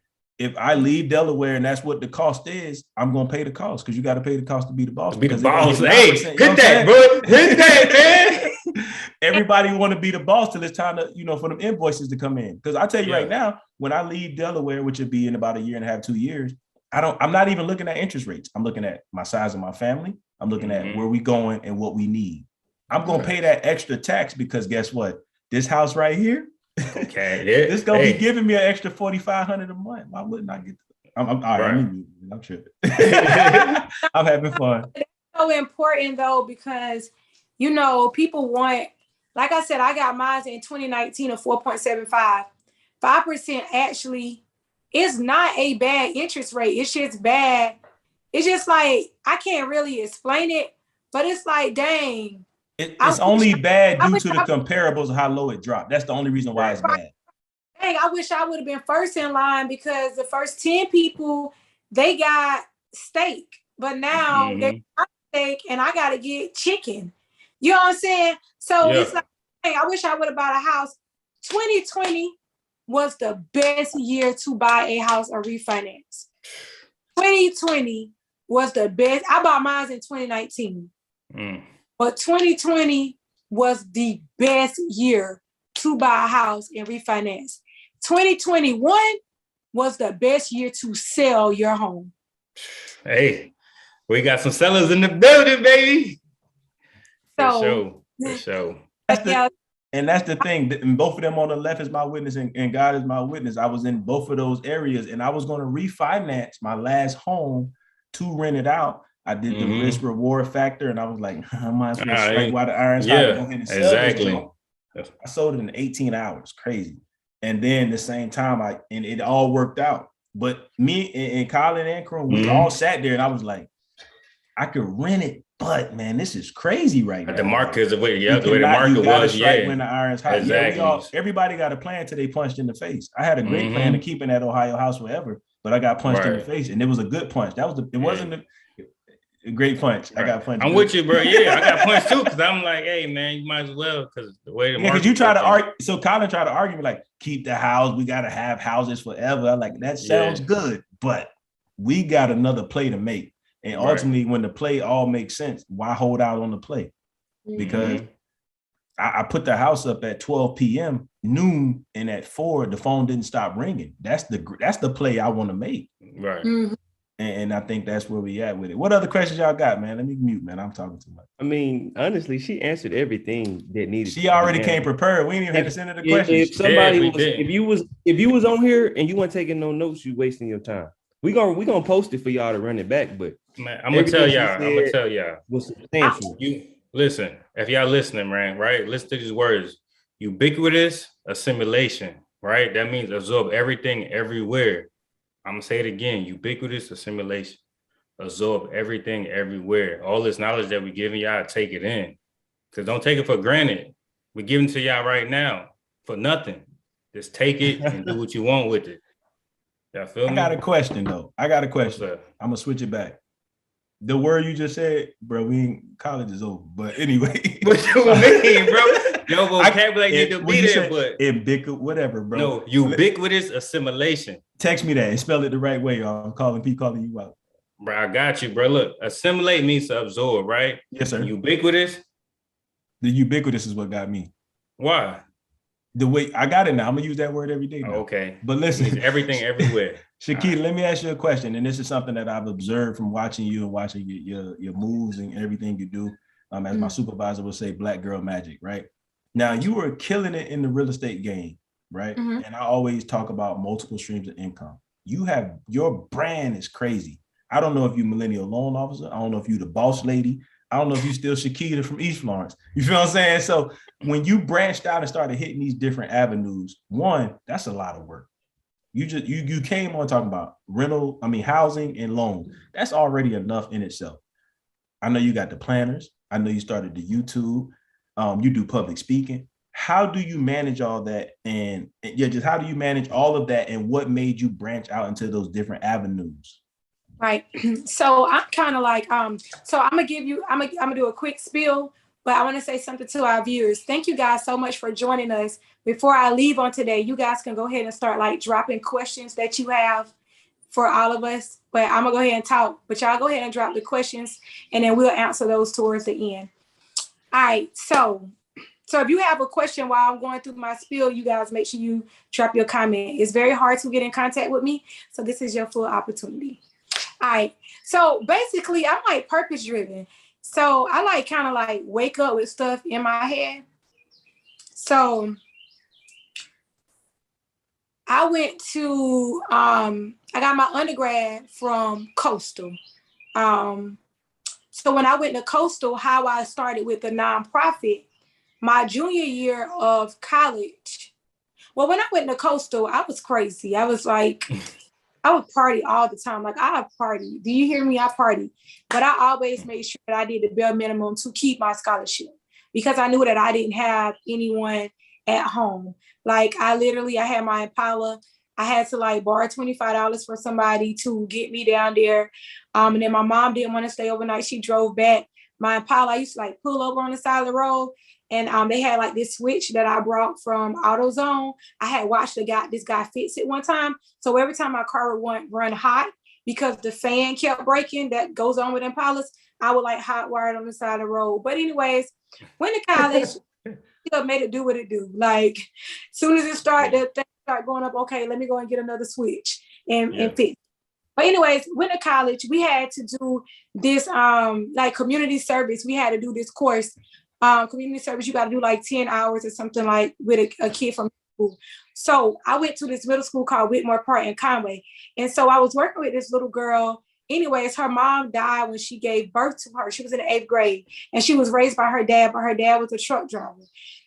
if I leave Delaware and that's what the cost is, I'm gonna pay the cost because you got to pay the cost to be the boss. Be the Because they're gonna boss. get Hey, 9%, you know hit what that, I'm bro. saying? Hit that, man. Everybody want to be the boss till it's time to, for them invoices to come in. Because I tell you right now, when I leave Delaware, which would be in about a year and a half, 2 years, I'm not even looking at interest rates. I'm looking at my size of my family. I'm looking at where we going and what we need. I'm gonna pay that extra tax because guess what? This house right here, okay, this gonna be giving me an extra $4,500 a month. Why wouldn't I get? I'm all right. I'm tripping. I'm having fun. It's so important though because people want. Like I said, I got mine in 2019 of 4.75. 5% actually is not a bad interest rate. It's just bad. It's just like I can't really explain it, but it's like, dang. It's only bad due to the comparables of how low it dropped. That's the only reason why it's bad. Dang, I wish I would have been first in line because the first 10 people, they got steak. But now they got steak and I got to get chicken. You know what I'm saying? So it's like, hey, I wish I would have bought a house. 2020 was the best year to buy a house or refinance. 2020 was the best. I bought mine in 2019. But 2020 was the best year to buy a house and refinance. 2021 was the best year to sell your home. Hey, we got some sellers in the building, baby. So, for sure. That's the thing. And both of them on the left is my witness and God is my witness. I was in both of those areas and I was going to refinance my last home to rent it out. I did the risk reward factor and I was like, I might as well strike while the iron's hot. Go ahead and sell this. I sold it in 18 hours. Crazy. And then the same time, it all worked out. But me and Colin and Kron, we all sat there and I was like, I could rent it, but man, this is crazy right now. The market is the way the market was. Strike when the iron's hot. Exactly. Everybody got a plan till they punched in the face. I had a great plan to keep in that Ohio house forever, but I got punched in the face, and it was a good punch. It wasn't a great punch. I got punched. I'm with you, bro. Yeah, I got punched too because I'm like, hey man, you might as well because the way the market. Because you try to argue. So Colin tried to argue like, keep the house. We got to have houses forever. I'm like, that sounds good, but we got another play to make. And ultimately, when the play all makes sense, why hold out on the play? Because I put the house up at 12 p.m. noon, and at 4 the phone didn't stop ringing. That's the play I want to make. Right. And I think that's where we at with it. What other questions y'all got, man? Let me mute, man. I'm talking too much. I mean, honestly, she answered everything that needed. She already came prepared. We didn't even have to send her the questions. If you was on here and you weren't taking no notes, you wasting your time. We gonna post it for y'all to run it back, but man, I'm gonna tell y'all. Was substantial. You listen, if y'all listening, man, right? Listen to these words: ubiquitous assimilation, right? That means absorb everything everywhere. I'm gonna say it again: ubiquitous assimilation, absorb everything everywhere. All this knowledge that we're giving y'all, take it in, because don't take it for granted. We're giving to y'all right now for nothing. Just take it and do what you want with it. Y'all feel me? I got a question though. I'm gonna switch it back. The word you just said, bro, college is over. But anyway. What you mean, bro? Your vocabulary need to be there, but whatever, bro. No, ubiquitous assimilation. Text me that and spell it the right way, y'all. I'm calling you out. Bro, I got you, bro. Look, assimilate means to absorb, right? Yes, sir. Ubiquitous. The ubiquitous is what got me. Why? The way I got it now, I'm gonna use that word every day now. Okay, but listen, everything everywhere. Shakeita, let me ask you a question, and this is something that I've observed from watching you and watching your moves and everything you do. As my supervisor would say, black girl magic, right? Now you were killing it in the real estate game, right? And I always talk about multiple streams of income. Your brand is crazy. I don't know if you Millennial Loan Officer. I don't know if you the boss lady. I don't know if you still Shakeita from East Florence. You feel what I'm saying? So when you branched out and started hitting these different avenues, one, that's a lot of work. You came on talking about housing and loan. That's already enough in itself. I know you got the planners. I know you started the YouTube. You do public speaking. How do you manage all that? And just how do you manage all of that? And what made you branch out into those different avenues? Right. So I'm kind of like, so I'm gonna do a quick spiel, but I want to say something to our viewers. Thank you guys so much for joining us. Before I leave on today, you guys can go ahead and start like dropping questions that you have. for all of us, but I'm gonna go ahead and talk. But y'all go ahead and drop the questions, and then we'll answer those towards the end. All right, so if you have a question while I'm going through my spiel, you guys make sure you drop your comment. It's very hard to get in contact with me, so this is your full opportunity. All right, so basically, I'm like purpose driven. So I like kind of like wake up with stuff in my head. So I went to, I got my undergrad from Coastal. So when I went to Coastal, how I started with the nonprofit, my junior year of college. Well, when I went to Coastal, I was crazy. I was like, I would party all the time. Like I party. Do you hear me? I party. But I always made sure that I did the bare minimum to keep my scholarship because I knew that I didn't have anyone at home. Like I had my Impala. I had to like borrow $25 for somebody to get me down there. And then my mom didn't want to stay overnight. She drove back. My Impala, I used to like pull over on the side of the road. And they had like this switch that I brought from AutoZone. I had watched this guy fix it one time. So every time my car would run hot because the fan kept breaking, that goes on with Impalas, I would like hot wire it on the side of the road. But anyways, went to college, made it do what it do. Like as soon as it started, the thing started going up, okay, let me go and get another switch and fix. But anyways, went to college. We had to do this like community service. We had to do this course. Community service, you got to do like 10 hours or something like with a kid from school. So I went to this middle school called Whitmore Park in Conway. And so I was working with this little girl. Anyways, her mom died when she gave birth to her. She was in the 8th grade and she was raised by her dad, but her dad was a truck driver.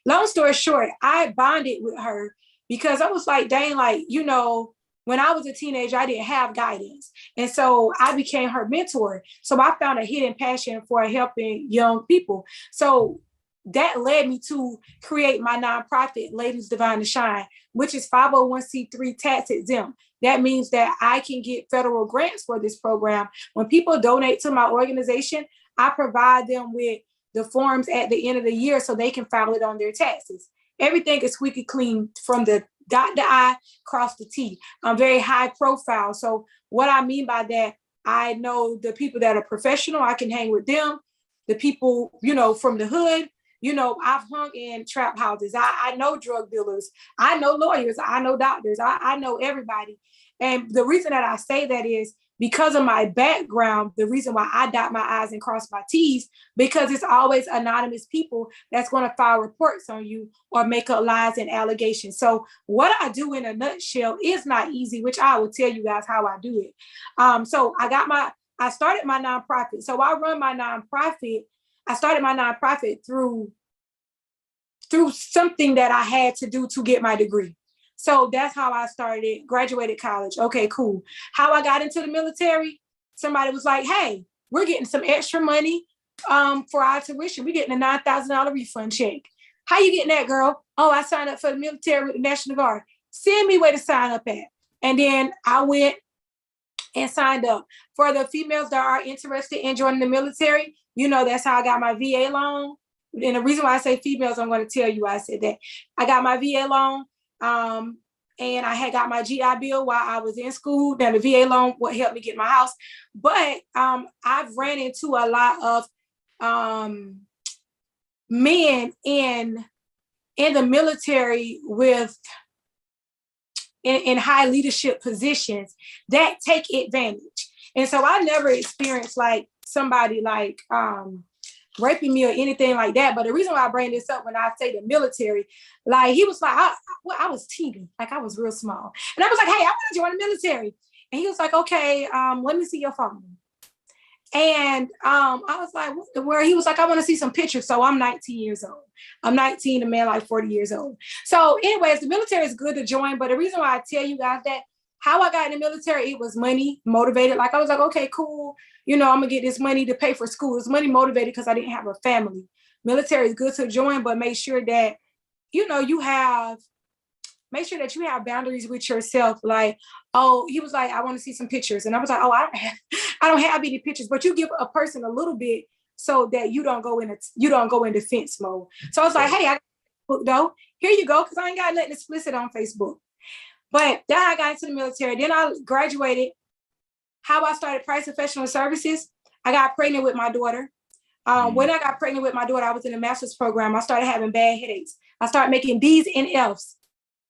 Long story short, I bonded with her because I was like, dang, like, you know, when I was a teenager, I didn't have guidance. And so I became her mentor. So I found a hidden passion for helping young people. So that led me to create my nonprofit, Ladies Divine to Shine, which is 501c3 tax exempt. That means that I can get federal grants for this program. When people donate to my organization, I provide them with the forms at the end of the year so they can file it on their taxes. Everything is squeaky clean from the dot the I, cross the T. I'm very high profile. So what I mean by that, I know the people that are professional, I can hang with them. The people, you know, from the hood, you know, I've hung in trap houses. I know drug dealers. I know lawyers. I know doctors. I know everybody. And the reason that I say that is because of my background, the reason why I dot my I's and cross my T's, because it's always anonymous people that's going to file reports on you or make up lies and allegations. So what I do in a nutshell is not easy, which I will tell you guys how I do it. So I started my nonprofit. So I run my nonprofit. I started my nonprofit through something that I had to do to get my degree. So that's how I started, graduated college. Okay, cool. How I got into the military, somebody was like, hey, we're getting some extra money for our tuition. We're getting a $9,000 refund check. How you getting that, girl? Oh, I signed up for the military with the National Guard. Send me where to sign up at. And then I went and signed up. For the females that are interested in joining the military, you know, that's how I got my VA loan. And the reason why I say females, I'm going to tell you why I said that. I got my VA loan. And I had got my GI Bill while I was in school. Now the VA loan would help me get my house. But I've ran into a lot of men in the military with in high leadership positions that take advantage. And so I never experienced like somebody like raping me or anything like that. But the reason why I bring this up when I say the military, like he was like, I was teeny, like I was real small. And I was like, hey, I want to join the military. And he was like, okay, let me see your phone. And I was like, where he was like, I want to see some pictures. So I'm 19 years old. I'm 19, a man like 40 years old. So anyways, the military is good to join. But the reason why I tell you guys that, how I got in the military, it was money motivated. Like I was like, okay, cool. You know, I'm gonna get this money to pay for school. It's money motivated because I didn't have a family. Military is good to join, but make sure that, you know, make sure that you have boundaries with yourself. Like, oh, he was like, I want to see some pictures. And I was like, oh, I don't have any pictures, but you give a person a little bit so that you don't go in defense mode. So I was like, hey, I got a book though. Here you go, because I ain't got nothing explicit on Facebook. But then I got into the military. Then I graduated. how I started Price Professional Services. I got pregnant with my daughter. When I got pregnant with my daughter, I was in a master's program. I started having bad headaches. I started making D's and F's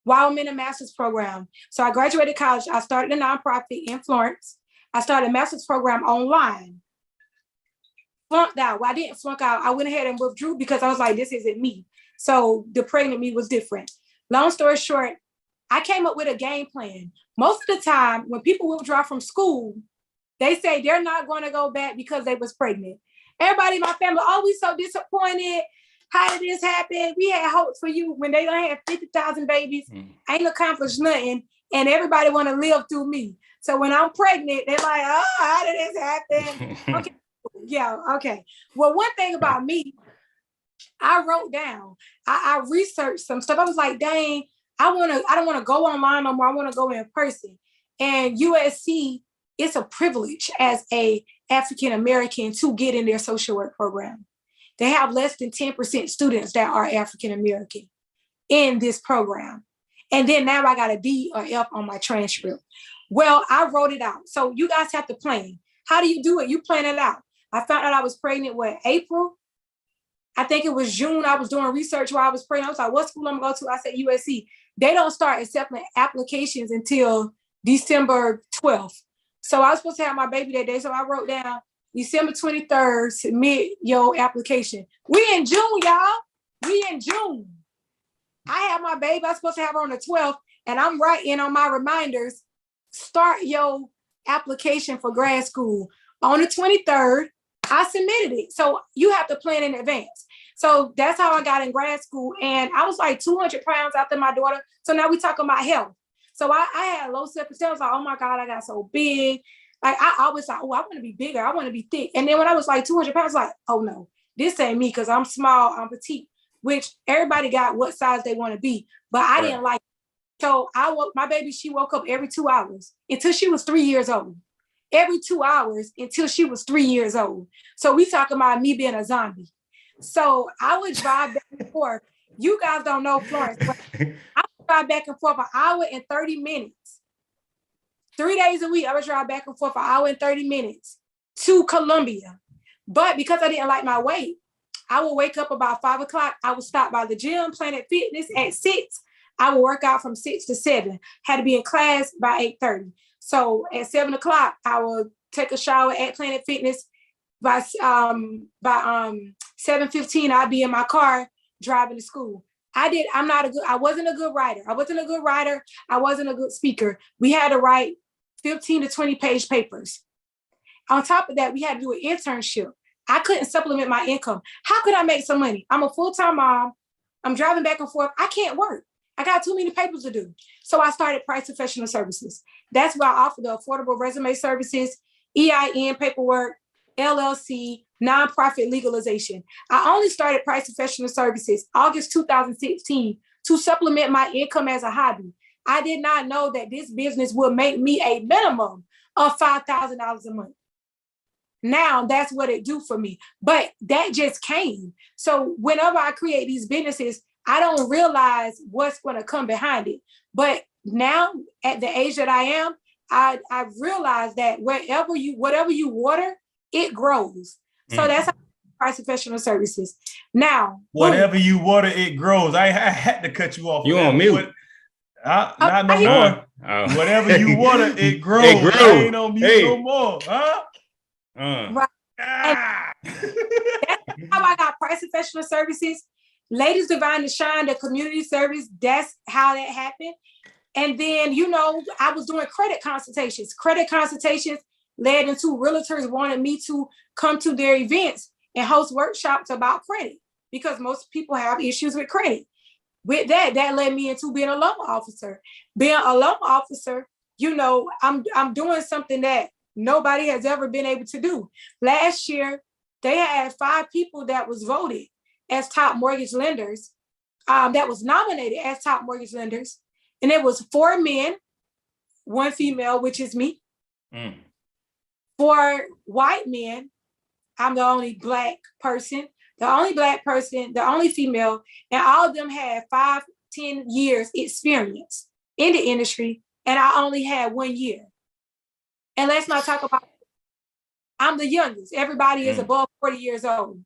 while I'm in a master's program. So I graduated college. I started a nonprofit in Florence. I started a master's program online. Flunked out. Well, I didn't flunk out. I went ahead and withdrew because I was like, this isn't me. So the pregnant me was different. Long story short, I came up with a game plan. Most of the time, when people withdraw from school, they say they're not going to go back because they was pregnant. Everybody in my family, oh, we so disappointed. How did this happen? We had hopes for you when they don't have 50,000 babies. Ain't accomplished nothing. And everybody want to live through me. So when I'm pregnant, they're like, oh, how did this happen? Okay. Yeah, okay. Well, one thing about me, I wrote down, I researched some stuff. I was like, dang, I don't want to go online no more. I want to go in person. And USC, it's a privilege as a African American to get in their social work program. They have less than 10% students that are African American in this program. And then now I got a D or F on my transcript. Well, I wrote it out. So you guys have to plan. How do you do it? You plan it out. I found out I was pregnant, April? I think it was June. I was doing research while I was pregnant. I was like, what school I'm going to go to? I said USC. They don't start accepting applications until December 12th. So I was supposed to have my baby that day. So I wrote down December 23rd, submit your application. We in June, y'all. We in June. I have my baby. I was supposed to have her on the 12th. And I'm writing on my reminders, start your application for grad school. On the 23rd, I submitted it. So you have to plan in advance. So that's how I got in grad school. And I was like 200 pounds after my daughter. So now we talking about health. So I had low self-esteem. I was like, oh my God, I got so big. Like I always thought, oh, I want to be bigger. I want to be thick. And then when I was like 200 pounds, like, oh no, this ain't me because I'm small, I'm petite, which everybody got what size they want to be. But I didn't like it. So my baby, she woke up every 2 hours until she was 3 years old. Every 2 hours until she was 3 years old. So we talking about me being a zombie. So I would drive back and forth. You guys don't know Florence, but I would drive back and forth an hour and 30 minutes. 3 days a week, I would drive back and forth an hour and 30 minutes to Columbia. But because I didn't like my weight, I would wake up about 5 o'clock. I would stop by the gym, Planet Fitness at 6. I would work out from 6 to 7. Had to be in class by 8:30. So at 7 o'clock, I would take a shower at Planet Fitness. By 7:15, I'd be in my car driving to school. I wasn't a good writer. I wasn't a good speaker. We had to write 15 to 20 page papers. On top of that, we had to do an internship. I couldn't supplement my income. How could I make some money? I'm a full-time mom. I'm driving back and forth. I can't work. I got too many papers to do. So I started Price Professional Services. That's where I offer the affordable resume services, EIN paperwork, LLC, nonprofit legalization. I only started Price Professional Services August 2016 to supplement my income as a hobby. I did not know that this business would make me a minimum of $5,000 a month. Now that's what it do for me. But that just came. So whenever I create these businesses, I don't realize what's going to come behind it. But now at the age that I am, I've realized that whatever you water, it grows. So that's how Price Professional Services. Now, whatever you water, it grows. I had to cut you off. You on mute? Not no more. Whatever you water, it grows. It grows. I ain't on mute no more. Huh? Right. That's how I got Price Professional Services. Ladies Divine to Shine, the community service. That's how that happened. And then, I was doing credit consultations. Credit consultations led into realtors wanted me to come to their events and host workshops about credit because most people have issues with credit. With that led me into being a loan officer. Being a loan officer, I'm doing something that nobody has ever been able to do. Last year, they had 5 people that was voted as top mortgage lenders, that was nominated as top mortgage lenders. And it was 4 men, 1 female, which is me. 4 white men. I'm the only black person, the only female, and all of them had 5-10 years experience in the industry, and I only had 1 year. And let's not talk about, I'm the youngest. Everybody is above 40 years old.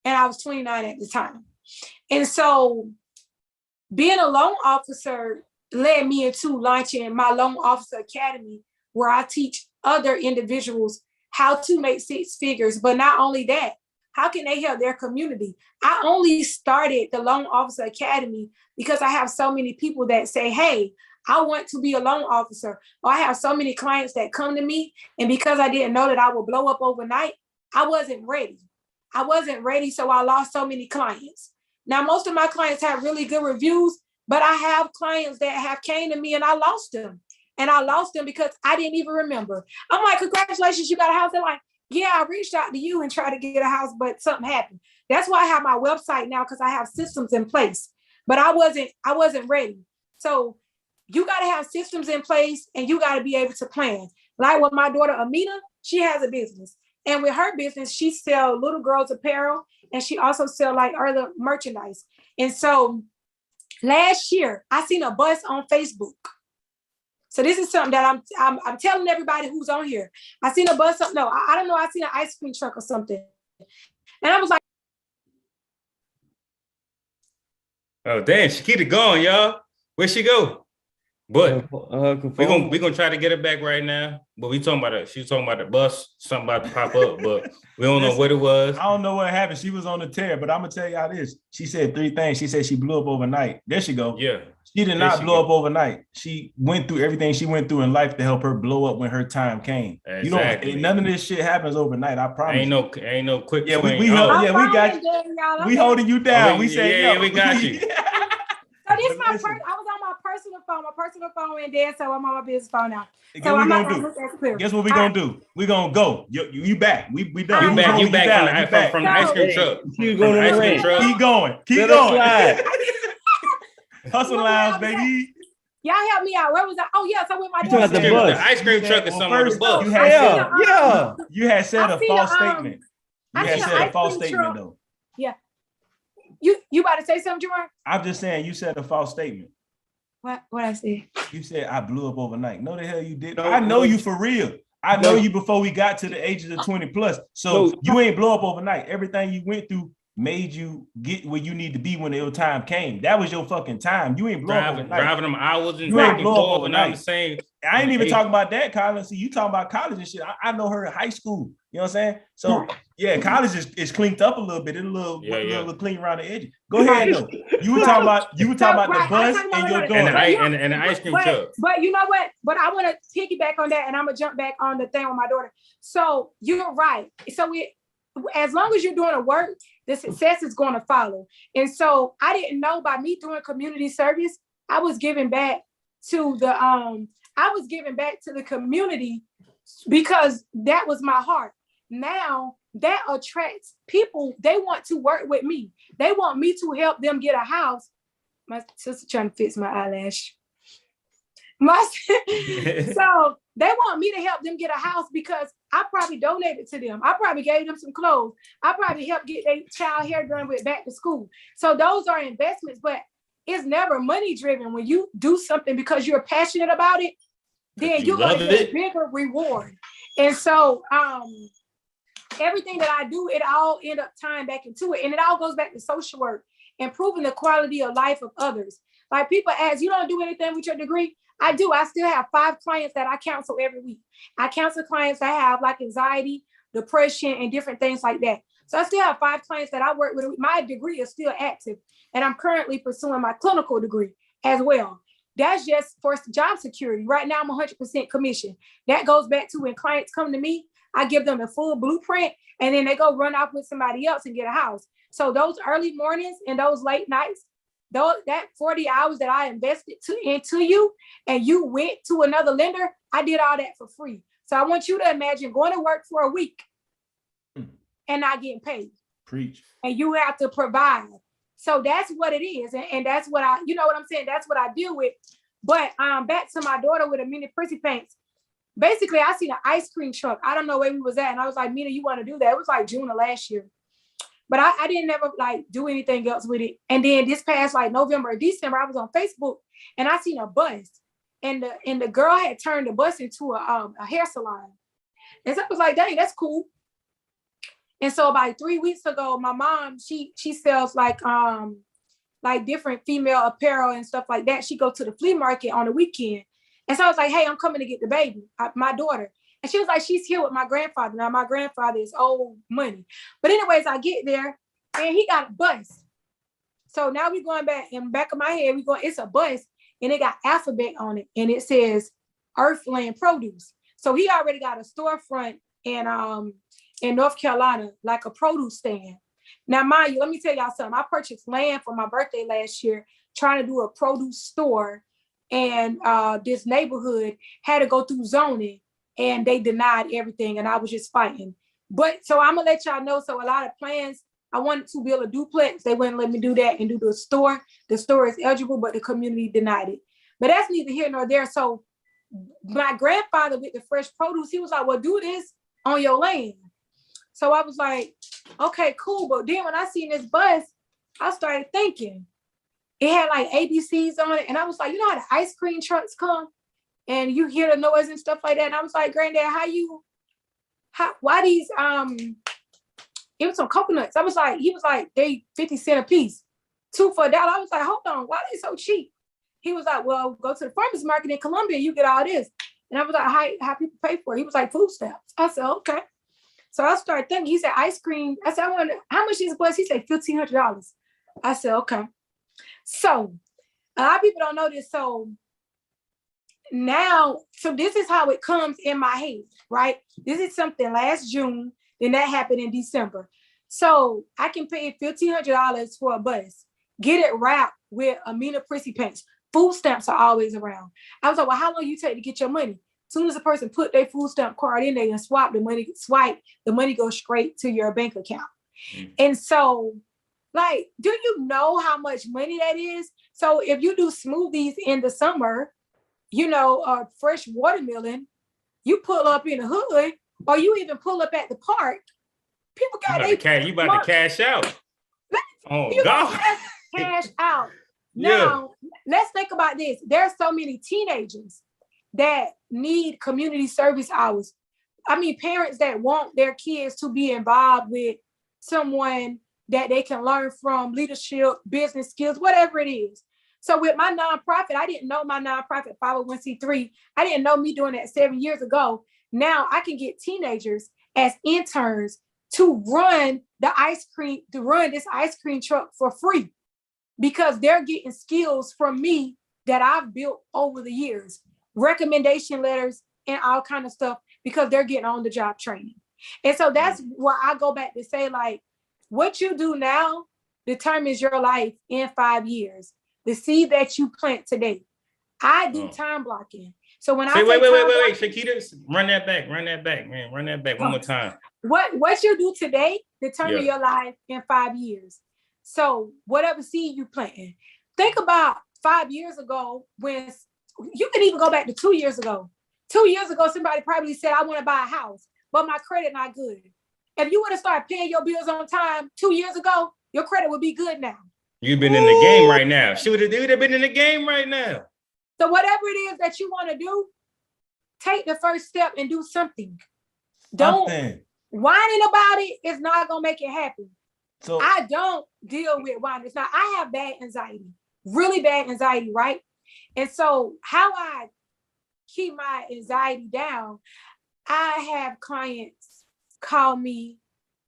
And I was 29 at the time. And so being a loan officer led me into launching my Loan Officer Academy, where I teach other individuals how to make six figures. But not only that, how can they help their community? I only started the Loan Officer Academy because I have so many people that say, hey, I want to be a loan officer. Or I have so many clients that come to me. And because I didn't know that I would blow up overnight, I wasn't ready. So I lost so many clients. Now, most of my clients have really good reviews, but I have clients that have came to me and I lost them. And I lost them because I didn't even remember. I'm like, congratulations, you got a house. They're like, yeah, I reached out to you and tried to get a house, but something happened. That's why I have my website now, because I have systems in place. But I wasn't ready. So you got to have systems in place and you got to be able to plan. Like with my daughter, Amina, she has a business. And with her business, she sells little girls apparel and she also sells like other merchandise. And so last year, I seen a bus on Facebook. So this is something that I'm telling everybody who's on here. I seen a bus. No, I don't know. I seen an ice cream truck or something. And I was like, oh, damn, Shakeita gone, y'all. Where'd she go? But we're gonna try to get her back right now. But we talking about she was talking about the bus, something about to pop up, but we don't know what it was. I don't know what happened. She was on the tear, but I'm gonna tell y'all this. She said three things. She said she blew up overnight. There she go. Yeah. She did not blow up overnight. She went through everything she went through in life to help her blow up when her time came. Exactly. None of this shit happens overnight. I promise. Ain't no quick. Yeah, we got you. We holding you down. We say, yeah, we got you. So this I was on my personal phone went dead, so I'm on my business phone now. So I'm not gonna do. Guess what we gonna do? We gonna go. You back. We done. You back from the ice cream truck. Keep going. Keep going. Hustle Lounge, baby. Y'all help me out. Where was I? Oh yeah, so with my daughter. The ice cream truck is somewhere. The bus. You had said a false statement. You had said a false statement though. Yeah. You about to say something, Jerome? I'm just saying you said a false statement. What I say? You said I blew up overnight. No, the hell you didn't. I know you for real. I know you before we got to the ages of 20 plus. So you ain't blow up overnight. Everything you went through made you get where you need to be when your time came. That was your fucking time. You ain't blow up overnight. Driving them hours and you ain't blow up overnight. I'm the same. I ain't even talking about that, Colin. See, you talking about college and shit. I know her in high school. You know what I'm saying? So yeah, college is cleaned up a little bit. It's a little clean around the edge. Go ahead though. You were talking about the bus and your daughter and the ice cream truck. But you know what? But I want to piggyback on that, and I'm gonna jump back on the thing with my daughter. So you're right. So as long as you're doing the work, the success is going to follow. And so I didn't know, by me doing community service, I was giving back to the community because that was my heart. Now that attracts people. They want to work with me. They want me to help them get a house. My sister trying to fix my eyelash. So they want me to help them get a house because I probably donated to them. I probably gave them some clothes. I probably helped get their child hair done with back to school. So those are investments, but it's never money driven. When you do something because you're passionate about it, then you're going to get a bigger reward. And so everything that I do, it all end up tying back into it. And it all goes back to social work, improving the quality of life of others. Like people ask, you don't do anything with your degree? I do. I still have 5 clients that I counsel every week. I counsel clients that have like anxiety, depression, and different things like that. So I still have 5 clients that I work with. My degree is still active, and I'm currently pursuing my clinical degree as well. That's just for job security. Right now, I'm 100% commission. That goes back to when clients come to me, I give them the full blueprint, and then they go run off with somebody else and get a house. So those early mornings and those late nights, that 40 hours that I invested into you, and you went to another lender, I did all that for free. So I want you to imagine going to work for a week and not getting paid. Preach. And you have to provide. So that's what it is. And that's what you know what I'm saying? That's what I deal with. But back to my daughter with a mini prissy paints. Basically, I seen an ice cream truck. I don't know where we was at. And I was like, Mina, you want to do that? It was like June of last year. But I didn't ever like do anything else with it. And then this past like November or December, I was on Facebook and I seen a bus. and the girl had turned the bus into a hair salon. And so I was like, dang, that's cool. And so about 3 weeks ago, my mom, she sells like different female apparel and stuff like that. She go to the flea market on the weekend. And so I was like, hey, I'm coming to get the baby, my daughter. And she was like, she's here with my grandfather. Now, my grandfather is old money. But anyways, I get there and he got a bus. So now we're going back in the back of my head, it's a bus and it got alphabet on it. And it says Earthling Produce. So he already got a storefront in North Carolina, like a produce stand. Now, mind you, let me tell y'all something. I purchased land for my birthday last year, trying to do a produce store. And this neighborhood had to go through zoning and they denied everything. And I was just fighting. But so I'm gonna let y'all know. So a lot of plans, I wanted to build a duplex. They wouldn't let me do that and do the store. The store is eligible, but the community denied it. But that's neither here nor there. So my grandfather with the fresh produce, he was like, well, do this on your land. So I was like, okay, cool. But then when I seen this bus, I started thinking, it had like ABCs on it. And I was like, you know how the ice cream trucks come and you hear the noise and stuff like that. And I was like, Granddad, why these, it was some coconuts. He was like, they 50 cents a piece, 2 for $1. I was like, hold on, why are they so cheap? He was like, well, go to the farmer's market in Columbia, you get all this. And I was like, how people pay for it? He was like, food stamps. I said, okay. So I started thinking, he said, ice cream. I said, I wonder, how much this was? He said, $1,500. I said, okay. So a lot of people don't know this. So this is how it comes in my head, right? This is something last June, then that happened in December. So I can pay $1,500 for a bus, get it wrapped with Amina Prissy paints. Food stamps are always around. I was like, well, how long you take to get your money? As soon as a person put their food stamp card in there and swipe, the money goes straight to your bank account. Mm-hmm. And so, like, do you know how much money that is? So if you do smoothies in the summer, fresh watermelon, you pull up in the hood, or you even pull up at the park, people got you about to cash out. Oh, God. Cash out. Now, let's think about this. There are so many teenagers that need community service hours. I mean, parents that want their kids to be involved with someone that they can learn from, leadership, business skills, whatever it is. So with my nonprofit, I didn't know my nonprofit 501c3. I didn't know me doing that 7 years ago. Now I can get teenagers as interns to run this ice cream truck for free because they're getting skills from me that I've built over the years, recommendation letters and all kind of stuff because they're getting on the job training. And so that's why I go back to say, like, what you do now determines your life in 5 years. The seed that you plant today. I do time blocking. So when wait, Shakeita, run that back, man. Run that back one more time. What you do today determines your life in 5 years. So whatever seed you planting, think about 5 years ago when you can even go back to 2 years ago. 2 years ago, somebody probably said, I want to buy a house, but my credit not good. If you would have started paying your bills on time 2 years ago, your credit would be good now. You've been in the game right now. She would have been in the game right now. So whatever it is that you want to do, take the first step and do something. Don't whining about it. It's not gonna make it happen. So I don't deal with whining. Now I have bad anxiety, really bad anxiety, right? And so how I keep my anxiety down, I have clients call me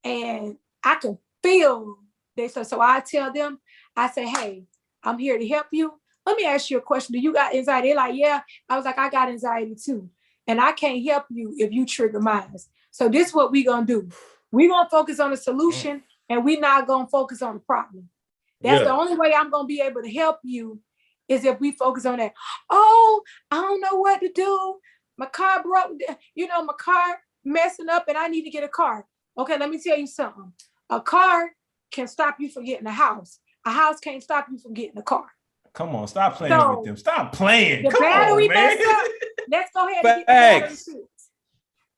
and I can feel they so I tell them, I say, hey, I'm here to help you. Let me ask you a question. Do you got anxiety? They're like, yeah. I was like, I got anxiety too. And I can't help you if you trigger mine. So this is what we're going to do. We're going to focus on the solution and we're not going to focus on the problem. That's the only way I'm going to be able to help you is if we focus on that. Oh, I don't know what to do. My car broke, my car messing up and I need to get a car. Okay, let me tell you something. A car can stop you from getting a house. A house can't stop you from getting a car. Come on, stop playing with them. Stop playing. The battery messed up. Let's go ahead and get the battery fixed.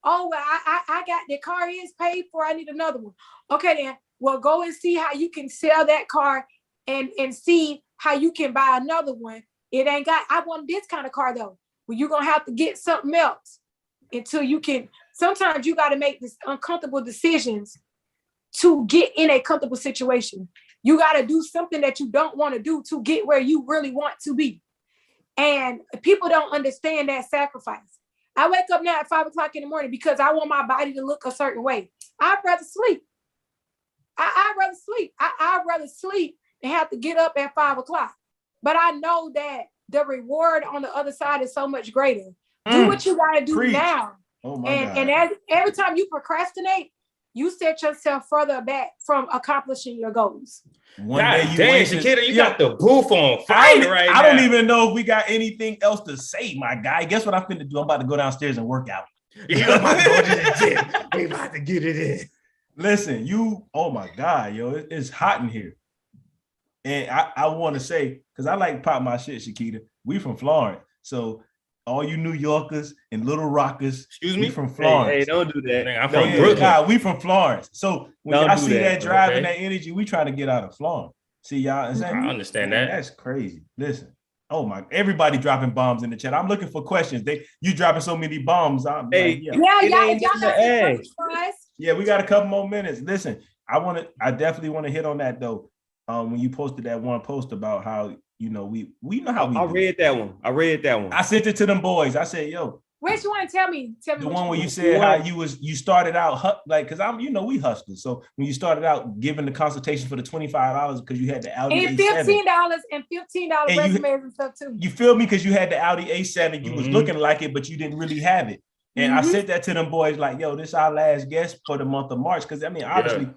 Oh, well, I got the car is paid for. I need another one. Okay, then. Well, go and see how you can sell that car and see how you can buy another one. It ain't got, I want this kind of car though. where you're gonna have to get something else until you can. Sometimes you got to make this uncomfortable decisions to get in a comfortable situation. You got to do something that you don't want to do to get where you really want to be. And people don't understand that sacrifice. I wake up now at 5 o'clock in the morning because I want my body to look a certain way. I'd rather sleep. I'd rather sleep. I'd rather sleep than have to get up at 5 o'clock. But I know that the reward on the other side is so much greater. Do what you got to do now. Oh my God. And every time you procrastinate, you set yourself further back from accomplishing your goals. One day you damn, Shakeita, you got the booth on fire right now. I don't even know if we got anything else to say, my guy. Guess what I'm finna do? I'm about to go downstairs and work out. We about to go to the gym. We about to get it in. Listen, oh my God, yo, it's hot in here. And I want to say, because I like pop my shit, Shakeita. We from Florence. So all you New Yorkers and Little Rockers, excuse me, from Florence. Hey, don't do that. I'm from Brooklyn. God, we from Florence. So when y'all see that drive and okay. that energy, we trying to get out of Florence. See y'all? I understand that. That's crazy. Listen. Oh my! Everybody dropping bombs in the chat. I'm looking for questions. You dropping so many bombs. Y'all yeah, we got a couple more minutes. Listen, I definitely want to hit on that though. When you posted that one post about how we know how we. I read that one. I sent it to them boys. I said, yo. Which one? Tell me. The one where you said how you started out like, because we hustlers. So when you started out giving the consultation for the $25 because you had the Audi and A7. $15 resumes and stuff too. You feel me? Because you had the Audi A7, you was looking like it, but you didn't really have it. And I sent that to them boys like, yo, this is our last guest for the month of March. Because obviously,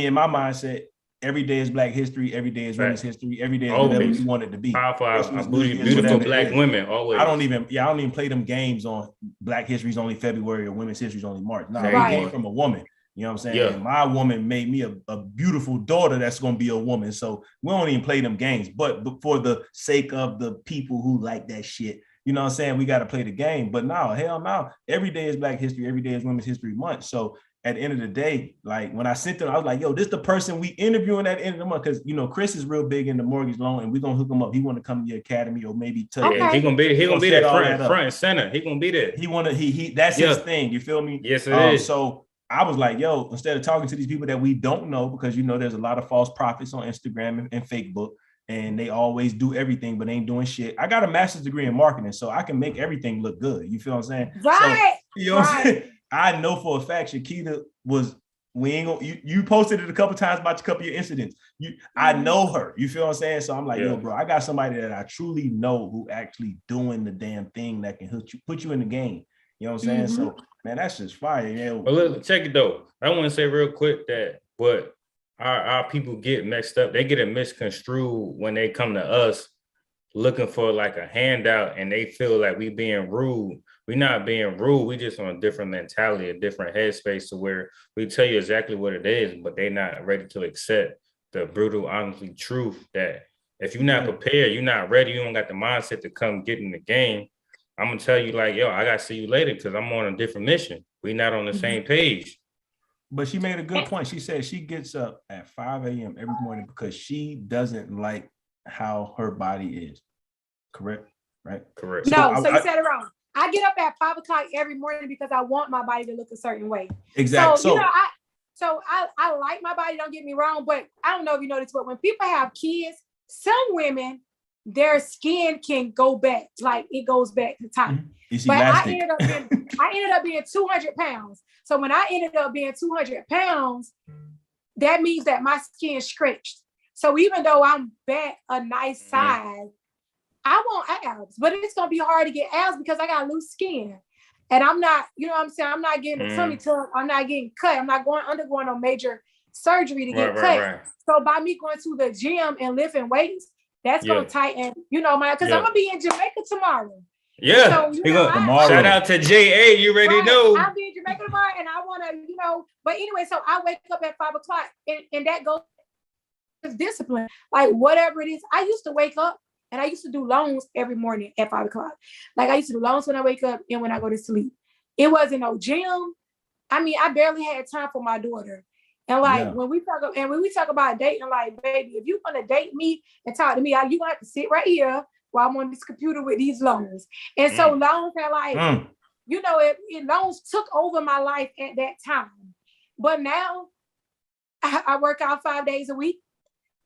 in my mindset, every day is Black History. Every day is Women's History. Every day is whatever you want it to be. Powerful, beautiful Black women. Always. I don't even play them games on Black History is only February or Women's History is only March. No, it came from a woman. You know what I'm saying? Yeah. And my woman made me a beautiful daughter that's going to be a woman. So we don't even play them games. But for the sake of the people who like that shit, you know what I'm saying? We got to play the game. But no, hell no. Every day is Black History. Every day is Women's History Month. So at the end of the day, like when I sent them, I was like, yo, this is the person we interviewing at the end of the month. Because, Chris is real big in the mortgage loan and we're going to hook him up. He want to come to your academy or maybe tell you. He going to be there front and center. He going to be there. That's his thing. You feel me? Yes, it is. So I was like, yo, instead of talking to these people that we don't know, because, there's a lot of false prophets on Instagram and Facebook, and they always do everything, but ain't doing shit. I got a master's degree in marketing, so I can make everything look good. You feel what I'm saying? Right. So, what I'm saying? I know for a fact Shakeita you posted it a couple times about a couple of your incidents. I know her. You feel what I'm saying? So I'm like, yo, bro, I got somebody that I truly know who actually doing the damn thing that can put you in the game. You know what I'm saying? So, man, that's just fire. Yeah. But look, check it though. I want to say real quick that what our people get messed up, they get it misconstrued when they come to us looking for like a handout and they feel like we being rude. We're not being rude. We just on a different mentality, a different headspace to where we tell you exactly what it is, but they're not ready to accept the brutal, honestly truth that if you're not prepared, you're not ready, you don't got the mindset to come get in the game. I'm gonna tell you like, yo, I gotta see you later because I'm on a different mission. We're not on the same page. But she made a good point. She said she gets up at 5 a.m. every morning because she doesn't like how her body is. Correct? Right? Correct. No, so you said it wrong. I get up at 5 o'clock every morning because I want my body to look a certain way. Exactly. So I like my body, don't get me wrong, but I don't know if you know this, but when people have kids, some women, their skin can go back, like it goes back to top. But I ended up being 200 pounds. So when I ended up being 200 pounds, that means that my skin stretched. So even though I'm back a nice size, I want abs, but it's going to be hard to get abs because I got loose skin. And I'm not, you know what I'm saying? I'm not getting a tummy tuck. I'm not getting cut. I'm not undergoing no major surgery to get cut. Right. So by me going to the gym and lifting weights, that's going to tighten, because I'm going to be in Jamaica tomorrow. Yeah. So, tomorrow. Shout out to JA. You already know. I'll be in Jamaica tomorrow and I want to, but anyway, so I wake up at 5 o'clock and that goes with discipline. Like whatever it is, I used to wake up and I used to do loans every morning at 5 o'clock. Like I used to do loans when I wake up and when I go to sleep. It wasn't no gym. I mean, I barely had time for my daughter. And like when we talk about dating, like, baby, if you want to date me and talk to me, you're gonna have to sit right here while I'm on this computer with these loans. And so loans are like, you know, loans took over my life at that time. But now I work out 5 days a week.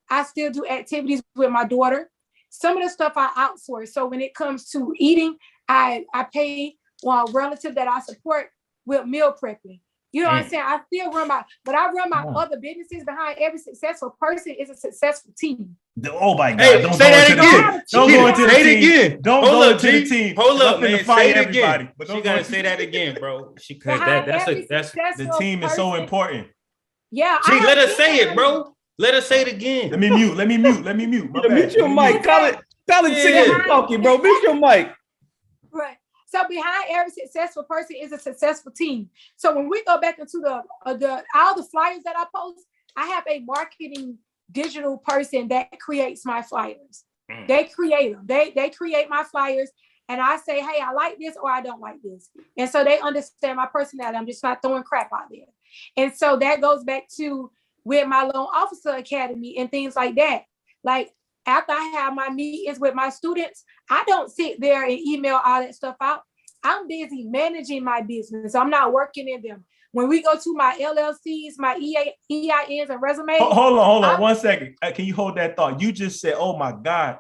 I still do activities with my daughter. Some of the stuff I outsource. So when it comes to eating, I pay a relative that I support with meal prepping. You know what I'm saying? I still run my other businesses. Behind every successful person is a successful team. Oh my God! Hey, don't say go that into again. the team. Don't go into the team. Again. Don't Hold go up, into the team. Hold up, man. Say it again. But she gotta say that again, bro. She Behind that's the team is so important. Yeah. Gee, let us say it, bro. Let us say it again. Let me mute. My bad. Mute your mic. College sick talking, bro. Mute your mic. Right. So behind every successful person is a successful team. So when we go back into all the flyers that I post, I have a marketing digital person that creates my flyers. They create them. They create my flyers, and I say, hey, I like this or I don't like this. And so they understand my personality. I'm just not throwing crap out there. And so that goes back to with my Loan Officer Academy and things like that. Like after I have my meetings with my students, I don't sit there and email all that stuff out. I'm busy managing my business. I'm not working in them. When we go to my LLCs, my EINs and resumes. Hold on 1 second. Can you hold that thought? You just said, oh my God.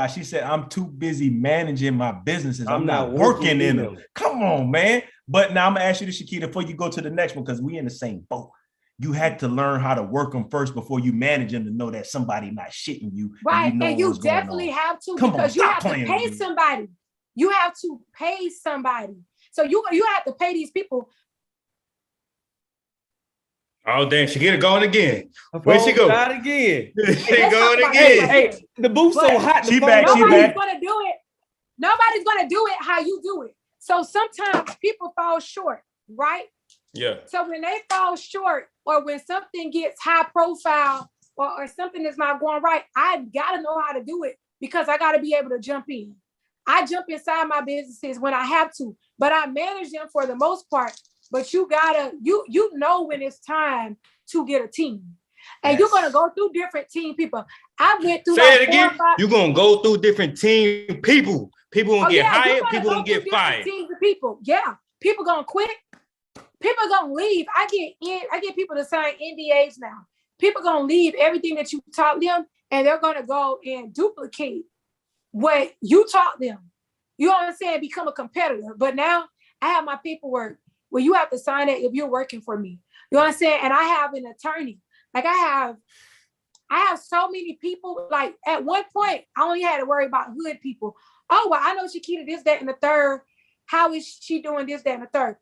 She said, I'm too busy managing my businesses. I'm not working in them. Come on, man. But now I'm going to ask you this, Shakeita, before you go to the next one, because we in the same boat. You had to learn how to work them first before you manage them to know that somebody not shitting you. Right. And you definitely have to, because you have to pay somebody. You have to pay somebody. So you have to pay these people. Oh, damn. Shakeita going again. Where'd she go? Not again. She going again. Hey, the booth's so hot. She back. Nobody's going to do it. Nobody's going to do it how you do it. So sometimes people fall short, right? Yeah. So when they fall short, or when something gets high profile, or something is not going right, I got to know how to do it, because I got to be able to jump in. I jump inside my businesses when I have to, but I manage them for the most part. But you gotta, you know when it's time to get a team. And you're gonna go through different team people. I went through. Say it again. You're gonna go through different team people. People gonna get hired. People gonna get fired. Teams of people. Yeah. People gonna quit. People gonna leave. I get people to sign NDAs now. People gonna leave everything that you taught them, and they're gonna go and duplicate what you taught them. You know what I'm saying? Become a competitor. But now I have my paperwork where you have to sign it if you're working for me. You know what I'm saying? And I have an attorney. Like I have so many people. Like at one point, I only had to worry about hood people. Oh, well, I know Shakeita this, that, and the third. How is she doing this, that, and the third?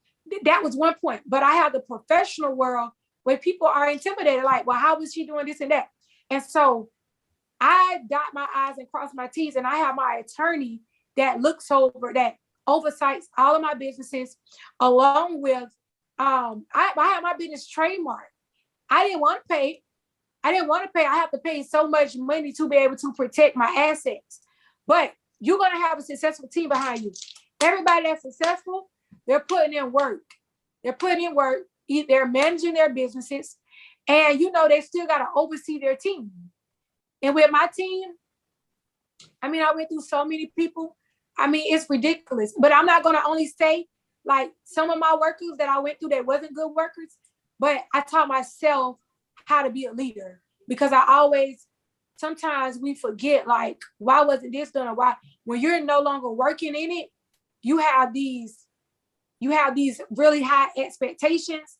That was one point. But I have the professional world where people are intimidated. Like, well, how is she doing this and that? And so I dot my I's and cross my T's, and I have my attorney that looks over, that oversights all of my businesses, along with I have my business trademark. I didn't want to pay. I have to pay so much money to be able to protect my assets. But you're gonna have a successful team behind you. Everybody that's successful, they're putting in work. They're managing their businesses, and they still gotta oversee their team. And with my team, I went through so many people. It's ridiculous. But I'm not going to only say, like, some of my workers that I went through that wasn't good workers, but I taught myself how to be a leader, because sometimes we forget, like, why wasn't this done, or why? When you're no longer working in it, you have these really high expectations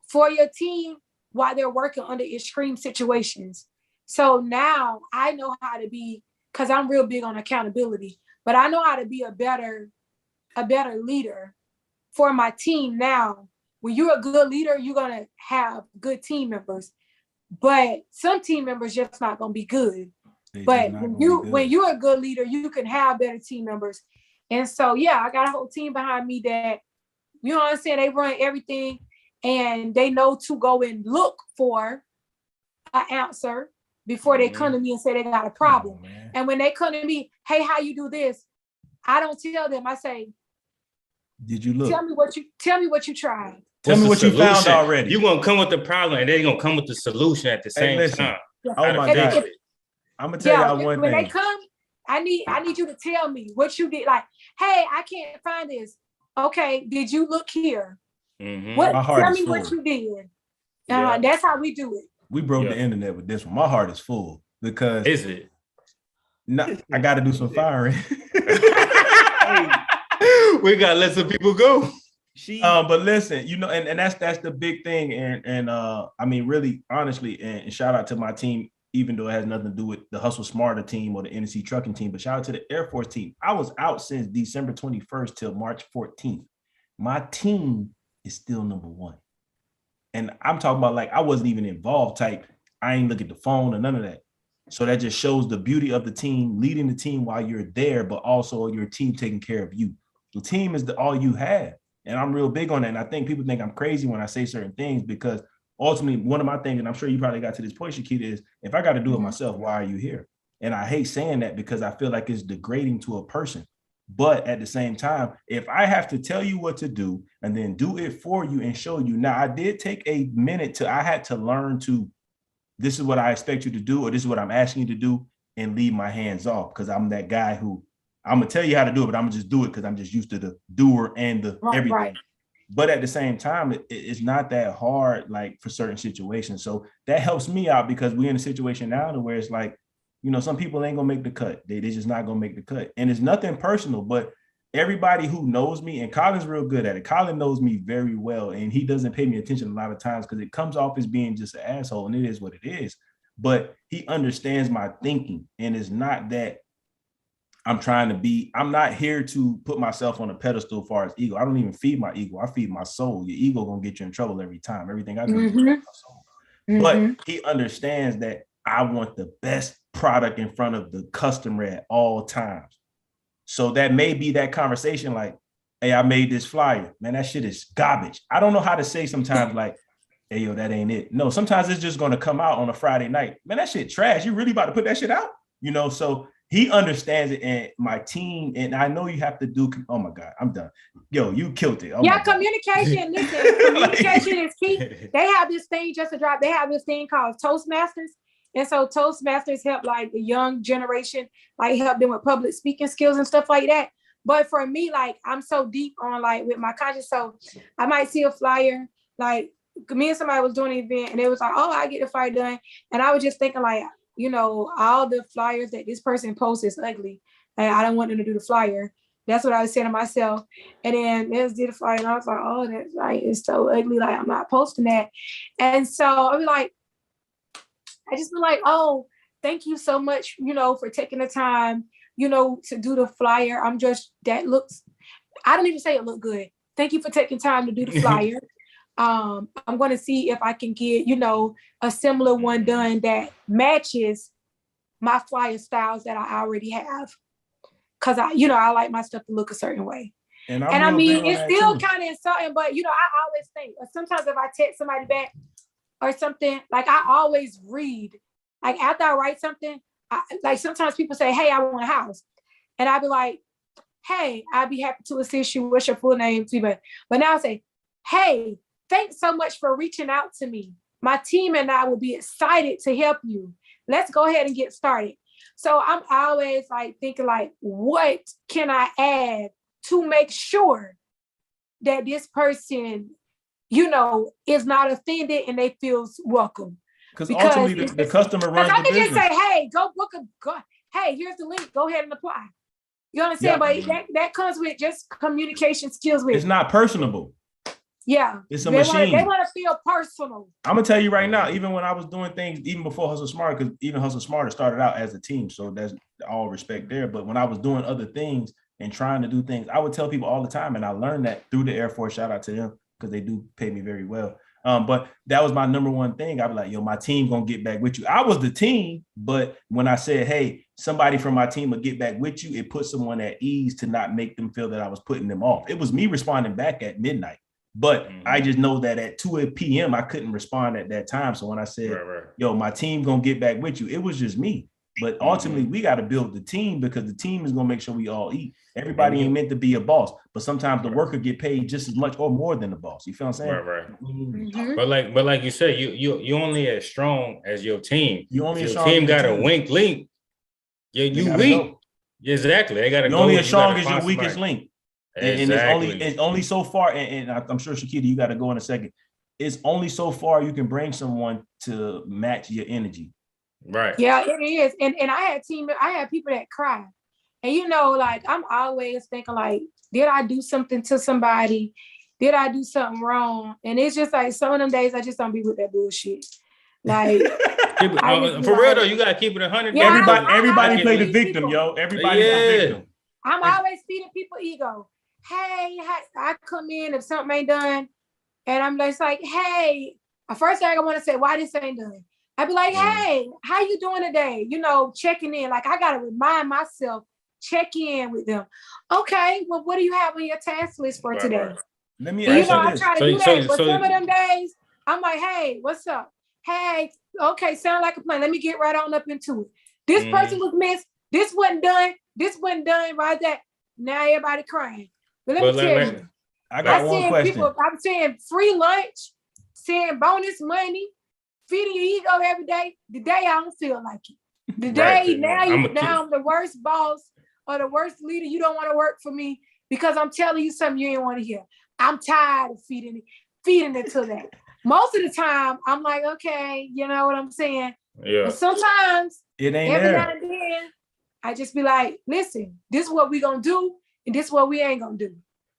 for your team while they're working under extreme situations. So now I know how to be, because I'm real big on accountability, but I know how to be a better leader for my team now. When you're a good leader, you're going to have good team members, but some team members just not going to be good. But when you're a good leader, you can have better team members. And so, yeah, I got a whole team behind me that, you know what I'm saying, they run everything, and they know to go and look for an answer before they come to me and say they got a problem. And when they come to me, hey, how you do this? I don't tell them. I say, did you look? Tell me what you tried. Tell me what you found already. You're gonna come with the problem, and they're gonna come with the solution at the same time. Oh my God. I'm gonna tell y'all one thing. When they come, I need you to tell me what you did. Like, hey, I can't find this. Okay, did you look here? What? Tell me what you did. That's how we do it. We broke the internet with this one. My heart is full because is it? No, I got to do some firing. We gotta let some people go. But listen, you know, and that's the big thing, and I mean, really, honestly, and shout out to my team, even though it has nothing to do with the Hustle Smarter team or the NSC trucking team, but shout out to the Air Force team. I was out since December 21st till March 14th. My team is still number one. And I'm talking about like I wasn't even involved type. I ain't look at the phone or none of that. So that just shows the beauty of the team, leading the team while you're there, but also your team taking care of you. The team is all you have. And I'm real big on that. And I think people think I'm crazy when I say certain things because ultimately one of my things, and I'm sure you probably got to this point, Shakeita, is if I got to do it myself, why are you here? And I hate saying that because I feel like it's degrading to a person. But at the same time, if I have to tell you what to do and then do it for you and show you, now I did take a minute I had to learn to, this is what I expect you to do, or this is what I'm asking you to do, and leave my hands off because I'm that guy who I'm gonna tell you how to do it, but I'm gonna just do it because I'm just used to the doer and the everything. Right. But at the same time, it's not that hard, like for certain situations. So that helps me out because we're in a situation now where it's like, you know, some people ain't gonna make the cut. They just not gonna make the cut. And it's nothing personal, but everybody who knows me, and Colin's real good at it. Colin knows me very well, and he doesn't pay me attention a lot of times because it comes off as being just an asshole, and it is what it is. But he understands my thinking, and it's not that I'm not here to put myself on a pedestal as far as ego. I don't even feed my ego. I feed my soul. Your ego gonna get you in trouble every time. Everything I do is my soul. But he understands that I want the best product in front of the customer at all times. So that may be that conversation like, hey, I made this flyer. Man, that shit is garbage. I don't know how to say sometimes like, hey, yo, that ain't it. No, sometimes it's just going to come out on a Friday night. Man, that shit trash. You really about to put that shit out? You know, so he understands it, and my team, and I know you have to do, oh my God, I'm done. Yo, you killed it. Oh communication, listen, communication is key. They have this thing, just to drop, they have this thing called Toastmasters. And so Toastmasters help like the young generation, like help them with public speaking skills and stuff like that. But for me, like I'm so deep on like with my conscience. So I might see a flyer, like me and somebody was doing an event and it was like, oh, I get the flyer done. And I was just thinking like, you know, all the flyers that this person posts is ugly. And I don't want them to do the flyer. That's what I was saying to myself. And then they just did a flyer and I was like, oh, that's like, it's so ugly. Like I'm not posting that. And so I was like, I just feel like, oh, thank you so much, you know, for taking the time, you know, to do the flyer. I don't even say it looked good. Thank you for taking time to do the flyer. I'm going to see if I can get, you know, a similar one done that matches my flyer styles that I already have. Cause I like my stuff to look a certain way. And I mean, it's still kind of insulting, but you know, I always think, sometimes if I text somebody back, or something, like I always read, like after I write something, like sometimes people say, hey, I want a house. And I'd be like, hey, I'd be happy to assist you. What's your full name? But now I say, hey, thanks so much for reaching out to me. My team and I will be excited to help you. Let's go ahead and get started. So I'm always like thinking like, what can I add to make sure that this person, you know, is not offended and they feel welcome. Because ultimately the customer runs the business. I can just say, hey, hey, here's the link, go ahead and apply. You understand? Yeah. But that comes with just communication skills. It's not personable. Yeah. It's a machine. They want to feel personal. I'm going to tell you right now, even when I was doing things, even before Hustle Smarter, because even Hustle Smarter started out as a team. So that's all respect there. But when I was doing other things and trying to do things, I would tell people all the time. And I learned that through the Air Force. Shout out to them, because they do pay me very well. But that was my number one thing. I'd be like, yo, my team gonna get back with you. I was the team, but when I said, hey, somebody from my team will get back with you, it put someone at ease to not make them feel that I was putting them off. It was me responding back at midnight, but I just know that at 2 p.m. I couldn't respond at that time. So when I said, yo, my team gonna get back with you, it was just me. But ultimately, we got to build the team, because the team is going to make sure we all eat. Everybody ain't meant to be a boss, but sometimes the worker get paid just as much or more than the boss. You feel what I'm saying? Right. But like you said, you only as strong as your team. You only your team got a wink link. You weak. Exactly. They got to You're go. only as strong as find your weakest somebody. link. Exactly. And it's only so far. And I'm sure Shakeita, you got to go in a second. It's only so far you can bring someone to match your energy. Right. Yeah, it is. And I had people that cry. And you know, like I'm always thinking like, did I do something to somebody? Did I do something wrong? And it's just like some of them days I just don't be with that bullshit. Like for real though, you gotta keep it 100. Yeah, everybody play the victim, yo. Everybody's the victim. I'm always feeding people ego. Hey, I come in if something ain't done, and I'm just like, hey. First thing I want to say, why this ain't done? I'd be like, hey, how you doing today? You know, checking in. Like I gotta remind myself, check in with them. Okay, well, what do you have on your task list for today? Right. Let me ask you this. I try to do that, but some of them days, I'm like, hey, what's up? Hey, okay, sound like a plan. Let me get right on up into it. This person was missed. This wasn't done. This wasn't done. Right that. Now everybody crying. But let me tell you. I got one question. I'm saying free lunch, saying bonus money, feeding your ego every day. The day I don't feel like it. The day now I'm the worst boss or the worst leader. You don't want to work for me because I'm telling you something you ain't want to hear. I'm tired of feeding it to that. Most of the time, I'm like, okay, you know what I'm saying? Yeah. But sometimes, it ain't every there. now and then, I just be like, listen, this is what we gonna do, and this is what we ain't gonna do.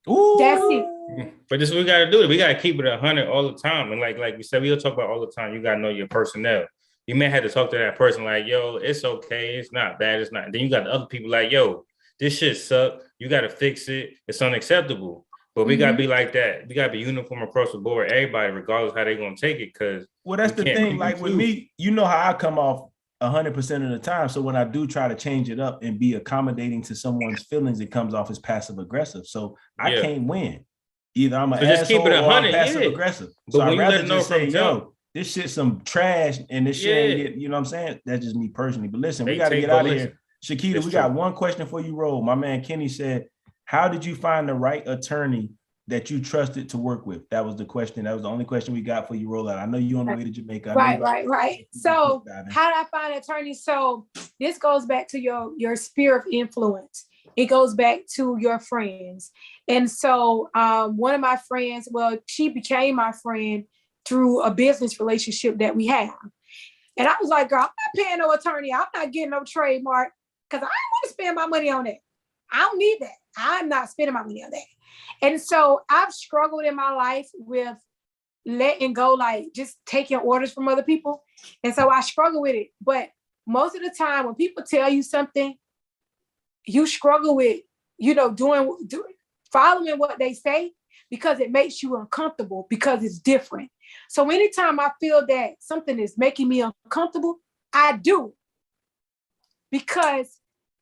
Ooh. That's it. But this is what we gotta do. We gotta keep it 100 all the time. And like we said, we'll talk about all the time. You gotta know your personnel. You may have to talk to that person like, yo, it's okay, it's not bad, it's not. Then you got the other people like, yo, this shit suck. You gotta fix it. It's unacceptable. But we gotta be like that. We gotta be uniform across the board, everybody, regardless how they're gonna take it. Cause that's the thing. Like with me, you know how I come off 100% of the time. So when I do try to change it up and be accommodating to someone's feelings, it comes off as passive aggressive. So I can't win. Either I'm an asshole keep it 100, or I'm passive aggressive. So I'd rather just say, yo, this shit's some trash and this shit ain't get, you know what I'm saying? That's just me personally. But listen, we got to get out of here. Shakeita, we got one question for you, Roll. My man Kenny said, how did you find the right attorney that you trusted to work with? That was the question. That was the only question we got for you, Roll Out. I know you're on the way to Jamaica. Right. So how did I find an attorney? So this goes back to your sphere of influence. It goes back to your friends. And so one of my friends, well, she became my friend through a business relationship that we have. And I was like, girl, I'm not paying no attorney. I'm not getting no trademark because I don't want to spend my money on that. I don't need that. I'm not spending my money on that. And so I've struggled in my life with letting go, like just taking orders from other people. And so I struggle with it. But most of the time when people tell you something, you struggle with, you know, following what they say because it makes you uncomfortable because it's different. So anytime I feel that something is making me uncomfortable, I do. Because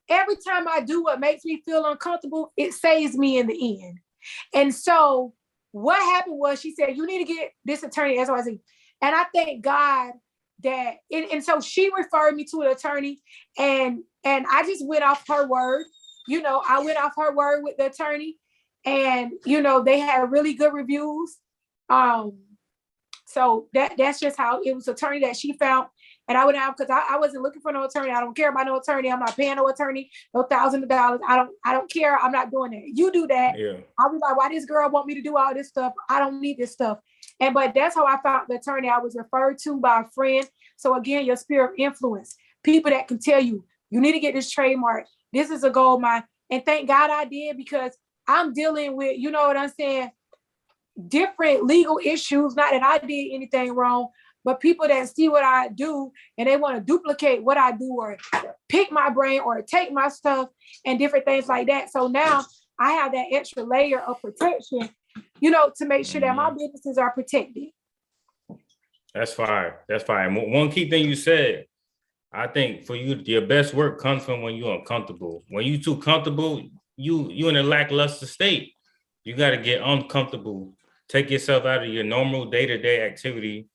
every time I do what makes me feel uncomfortable, it saves me in the end. And so what happened was she said, you need to get this attorney, XYZ. And I thank God that, and so she referred me to an attorney and I just went off her word. You know, I went off her word with the attorney and, you know, they had really good reviews. So that's just how it was. Attorney that she found. And I went out because I wasn't looking for no attorney. I don't care about no attorney. I'm not paying no attorney, no $1,000. I don't care. I'm not doing that. You do that. Yeah. I'll be like, why this girl want me to do all this stuff? I don't need this stuff. But that's how I found the attorney. I was referred to by a friend. So again, your sphere of influence, people that can tell you, you need to get this trademark. This is a gold mine. And thank God I did because I'm dealing with, you know what I'm saying, different legal issues. Not that I did anything wrong, but people that see what I do and they want to duplicate what I do or pick my brain or take my stuff and different things like that. So now I have that extra layer of protection, you know, to make sure that my businesses are protected. That's fire. That's fire. One key thing you said, I think for you, your best work comes from when you're uncomfortable. When you're too comfortable, you in a lackluster state. You got to get uncomfortable. Take yourself out of your normal day-to-day activity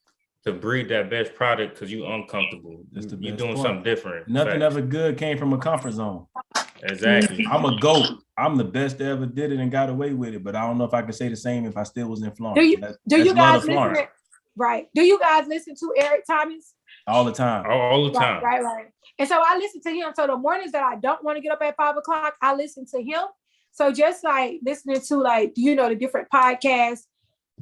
to breed that best product because you're uncomfortable. You're doing something different. Nothing ever good came from a comfort zone. Exactly. I'm a GOAT. I'm the best that ever did it and got away with it, but I don't know if I could say the same if I still was in Florence. Do you guys listen? Right. Do you guys listen to Eric Thomas? all the time. All the time. Right. And so I listen to him. So the mornings that I don't want to get up at 5 o'clock, I listen to him. So just like listening to the different podcasts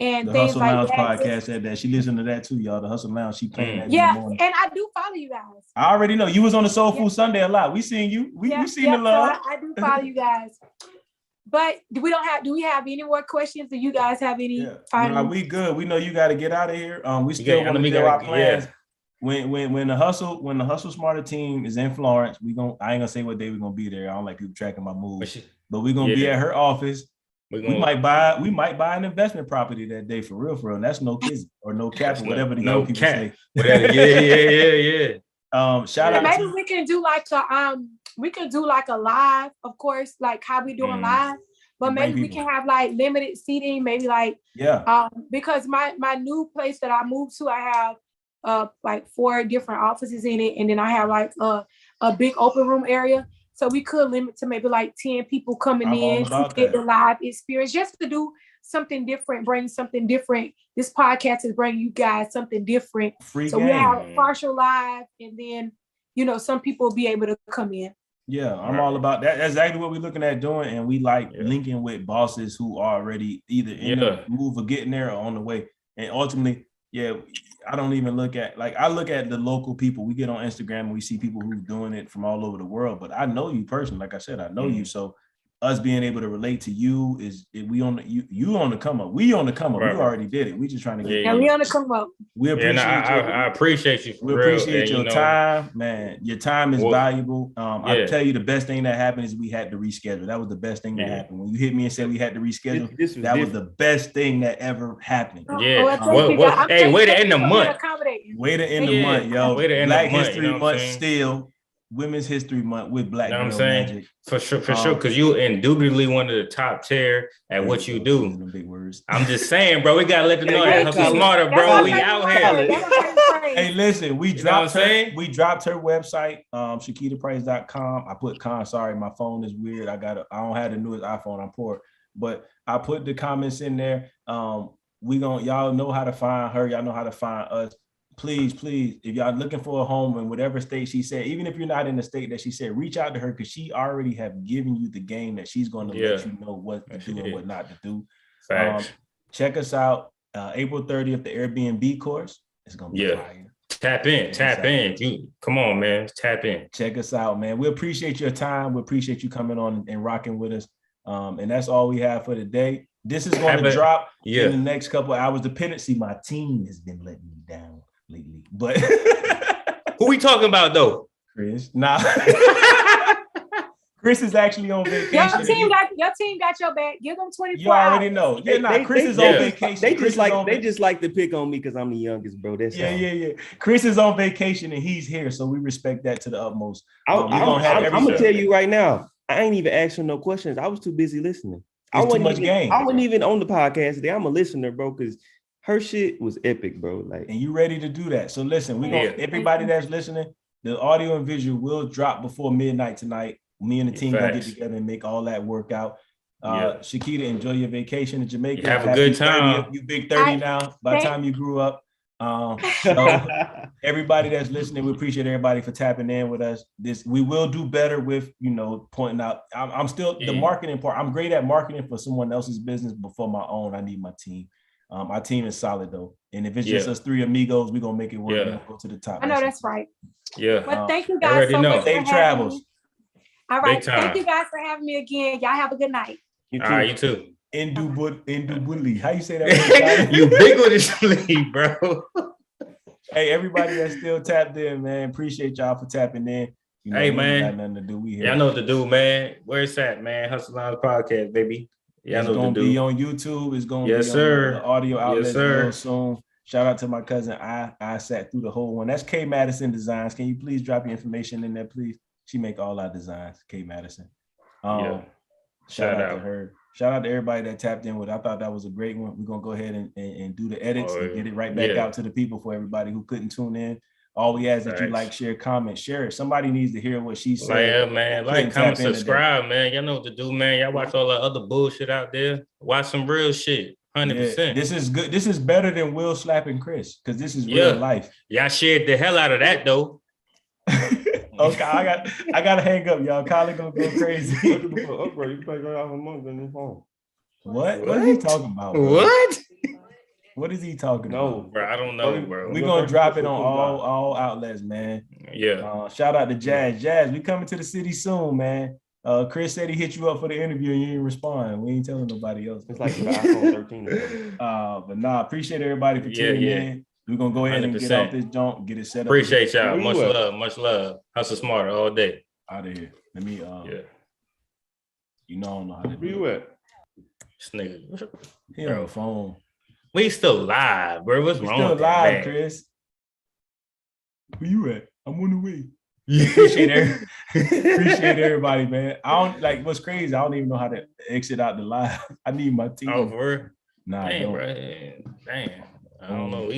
and the things Hustle like Lounge that. podcast said that she listened to that too, y'all. The Hustle Lounge, she playing that in the Yeah, morning. and I do follow you guys. I already know you was on the Soul Food Sunday a lot. We seen you. We seen the love. So I do follow you guys. But do we have any more questions? Do you guys have any? Nah, we good. We know you got to get out of here. We still want to do our plans. When the hustle smarter team is in Florence, I ain't gonna say what day we're gonna be there. I don't like people tracking my moves, but we're gonna be at her office. We might buy an investment property that day for real, and that's no kids or no cap or whatever the young people say. Yeah. Shout out. Maybe we can do like a live, of course, like how we doing live. But maybe we can have like limited seating, maybe like because my new place that I moved to, I have like 4 different offices in it, and then I have like a big open room area. So we could limit to maybe like 10 people coming in to get the live experience, just to do something different, bring something different. This podcast is bringing you guys something different. Free so game. We have partial live, and then some people will be able to come in. Yeah, I'm all about that. That's exactly what we're looking at doing, and we like linking with bosses who are already either in the move of getting there or on the way. And ultimately, I don't even look at I look at the local people. We get on Instagram and we see people who's doing it from all over the world. But I know you personally. Like I said, I know you. So us being able to relate to you you on the come up. We on the come up. Right. We already did it. We just trying to get we on the come up. We appreciate I appreciate you. We appreciate your time, man. Your time is valuable. I tell you, the best thing that happened is we had to reschedule. That was the best thing that happened. When you hit me and said we had to reschedule, that was the best thing that ever happened. Yeah. Hey, way to end the month. Way to end the month, yo. Black History Month still. Women's History Month with Black Girl Magic. For sure, because you indubitably one of the top tier at what you do. Big words. I'm just saying, bro, we gotta let them know that hustle smarter, bro. We out here. Hey, listen, we dropped her website, ShakeitaPrice.com. I put sorry, my phone is weird. I don't have the newest iPhone, I'm poor, but I put the comments in there. Y'all know how to find her, y'all know how to find us. Please, if y'all looking for a home in whatever state she said, even if you're not in the state that she said, reach out to her, because she already have given you the game that she's going to let you know what to do and what not to do. Check us out. April 30th, the Airbnb course. It's going to be fire. Tap in. Come on, man. Tap in. Check us out, man. We appreciate your time. We appreciate you coming on and rocking with us. And that's all we have for today. This is going to drop in the next couple of hours. Dependency, my team has been letting me down lately, but who we talking about though? Chris. Nah. Chris is actually on vacation. Your team got your back. Give them 24 You already know. Chris is on vacation. They just like to pick on me because I'm the youngest, bro. That's Chris is on vacation and he's here, so we respect that to the utmost. I'm gonna tell you right now, I ain't even asking no questions. I was too busy listening. I wasn't even on the podcast today. I'm a listener, bro, because her shit was epic, bro. And you ready to do that. So listen, everybody that's listening, the audio and visual will drop before midnight tonight. Me and the team gonna get together and make all that work out. Shakeita, enjoy your vacation in Jamaica. Have a good time. You big 30 now. By the time you grew up. So everybody that's listening, we appreciate everybody for tapping in with us. We will do better with pointing out. I'm still the marketing part. I'm great at marketing for someone else's business, but for my own, I need my team. Our team is solid though, and if it's just us 3 amigos, we're gonna make it work. We'll go to the top. I know that's right. Yeah. Well, thank you guys so much. Safe travels. All right. Thank you guys for having me again. Y'all have a good night. All right, you too. Indubitly. How you say that? Ubiquitously, bro. Hey, everybody that's still tapped in, man. Appreciate y'all for tapping in. Hey, man. Got nothing to do. We here. Y'all know what to do, man. Where's that, man? Hustle Lounge Podcast, baby. It's going to be on YouTube. It's going to be on the audio outlets real soon. Shout out to my cousin. I sat through the whole one. That's K Madison Designs. Can you please drop your information in there, please? She make all our designs, K Madison. Shout out to her. Shout out to everybody that tapped in with. I thought that was a great one. We're going to go ahead and do the edits and get it right back out to the people for everybody who couldn't tune in. All we ask that you like, share, comment, share it. Somebody needs to hear what she said. Man. Like, comment, subscribe, man. Y'all know what to do, man. Y'all watch all the other bullshit out there. Watch some real shit. 100%. This is good. This is better than Will slapping Chris because this is Yeah. real life. Y'all shared the hell out of that though. Okay, I gotta hang up, y'all. Kylie gonna go crazy. Upgrade, you pay right off a month on your phone. What is he talking about? Bro? What? What is he talking about? Bro, I don't know, bro. We're gonna drop it on all outlets, man. Yeah. Shout out to Jazz. Jazz, we coming to the city soon, man. Chris said he hit you up for the interview and you didn't respond. We ain't telling nobody else. It's like the iPhone 13. But nah, appreciate everybody for tuning in. We're gonna go ahead and get off this jump, get it set up. Appreciate y'all. Much love, much love. Hustle smarter all day. Out of here. Let me you know I don't know how to Where you at? This nigga. He on the phone. We still live, bro. What's wrong with that, live, man? Chris. Where you at? I'm on the way. Yeah. Appreciate everybody, man. I don't like what's crazy. I don't even know how to exit out the live. I need my team. Oh, for real? Nah, Damn, bro. Damn. I don't know.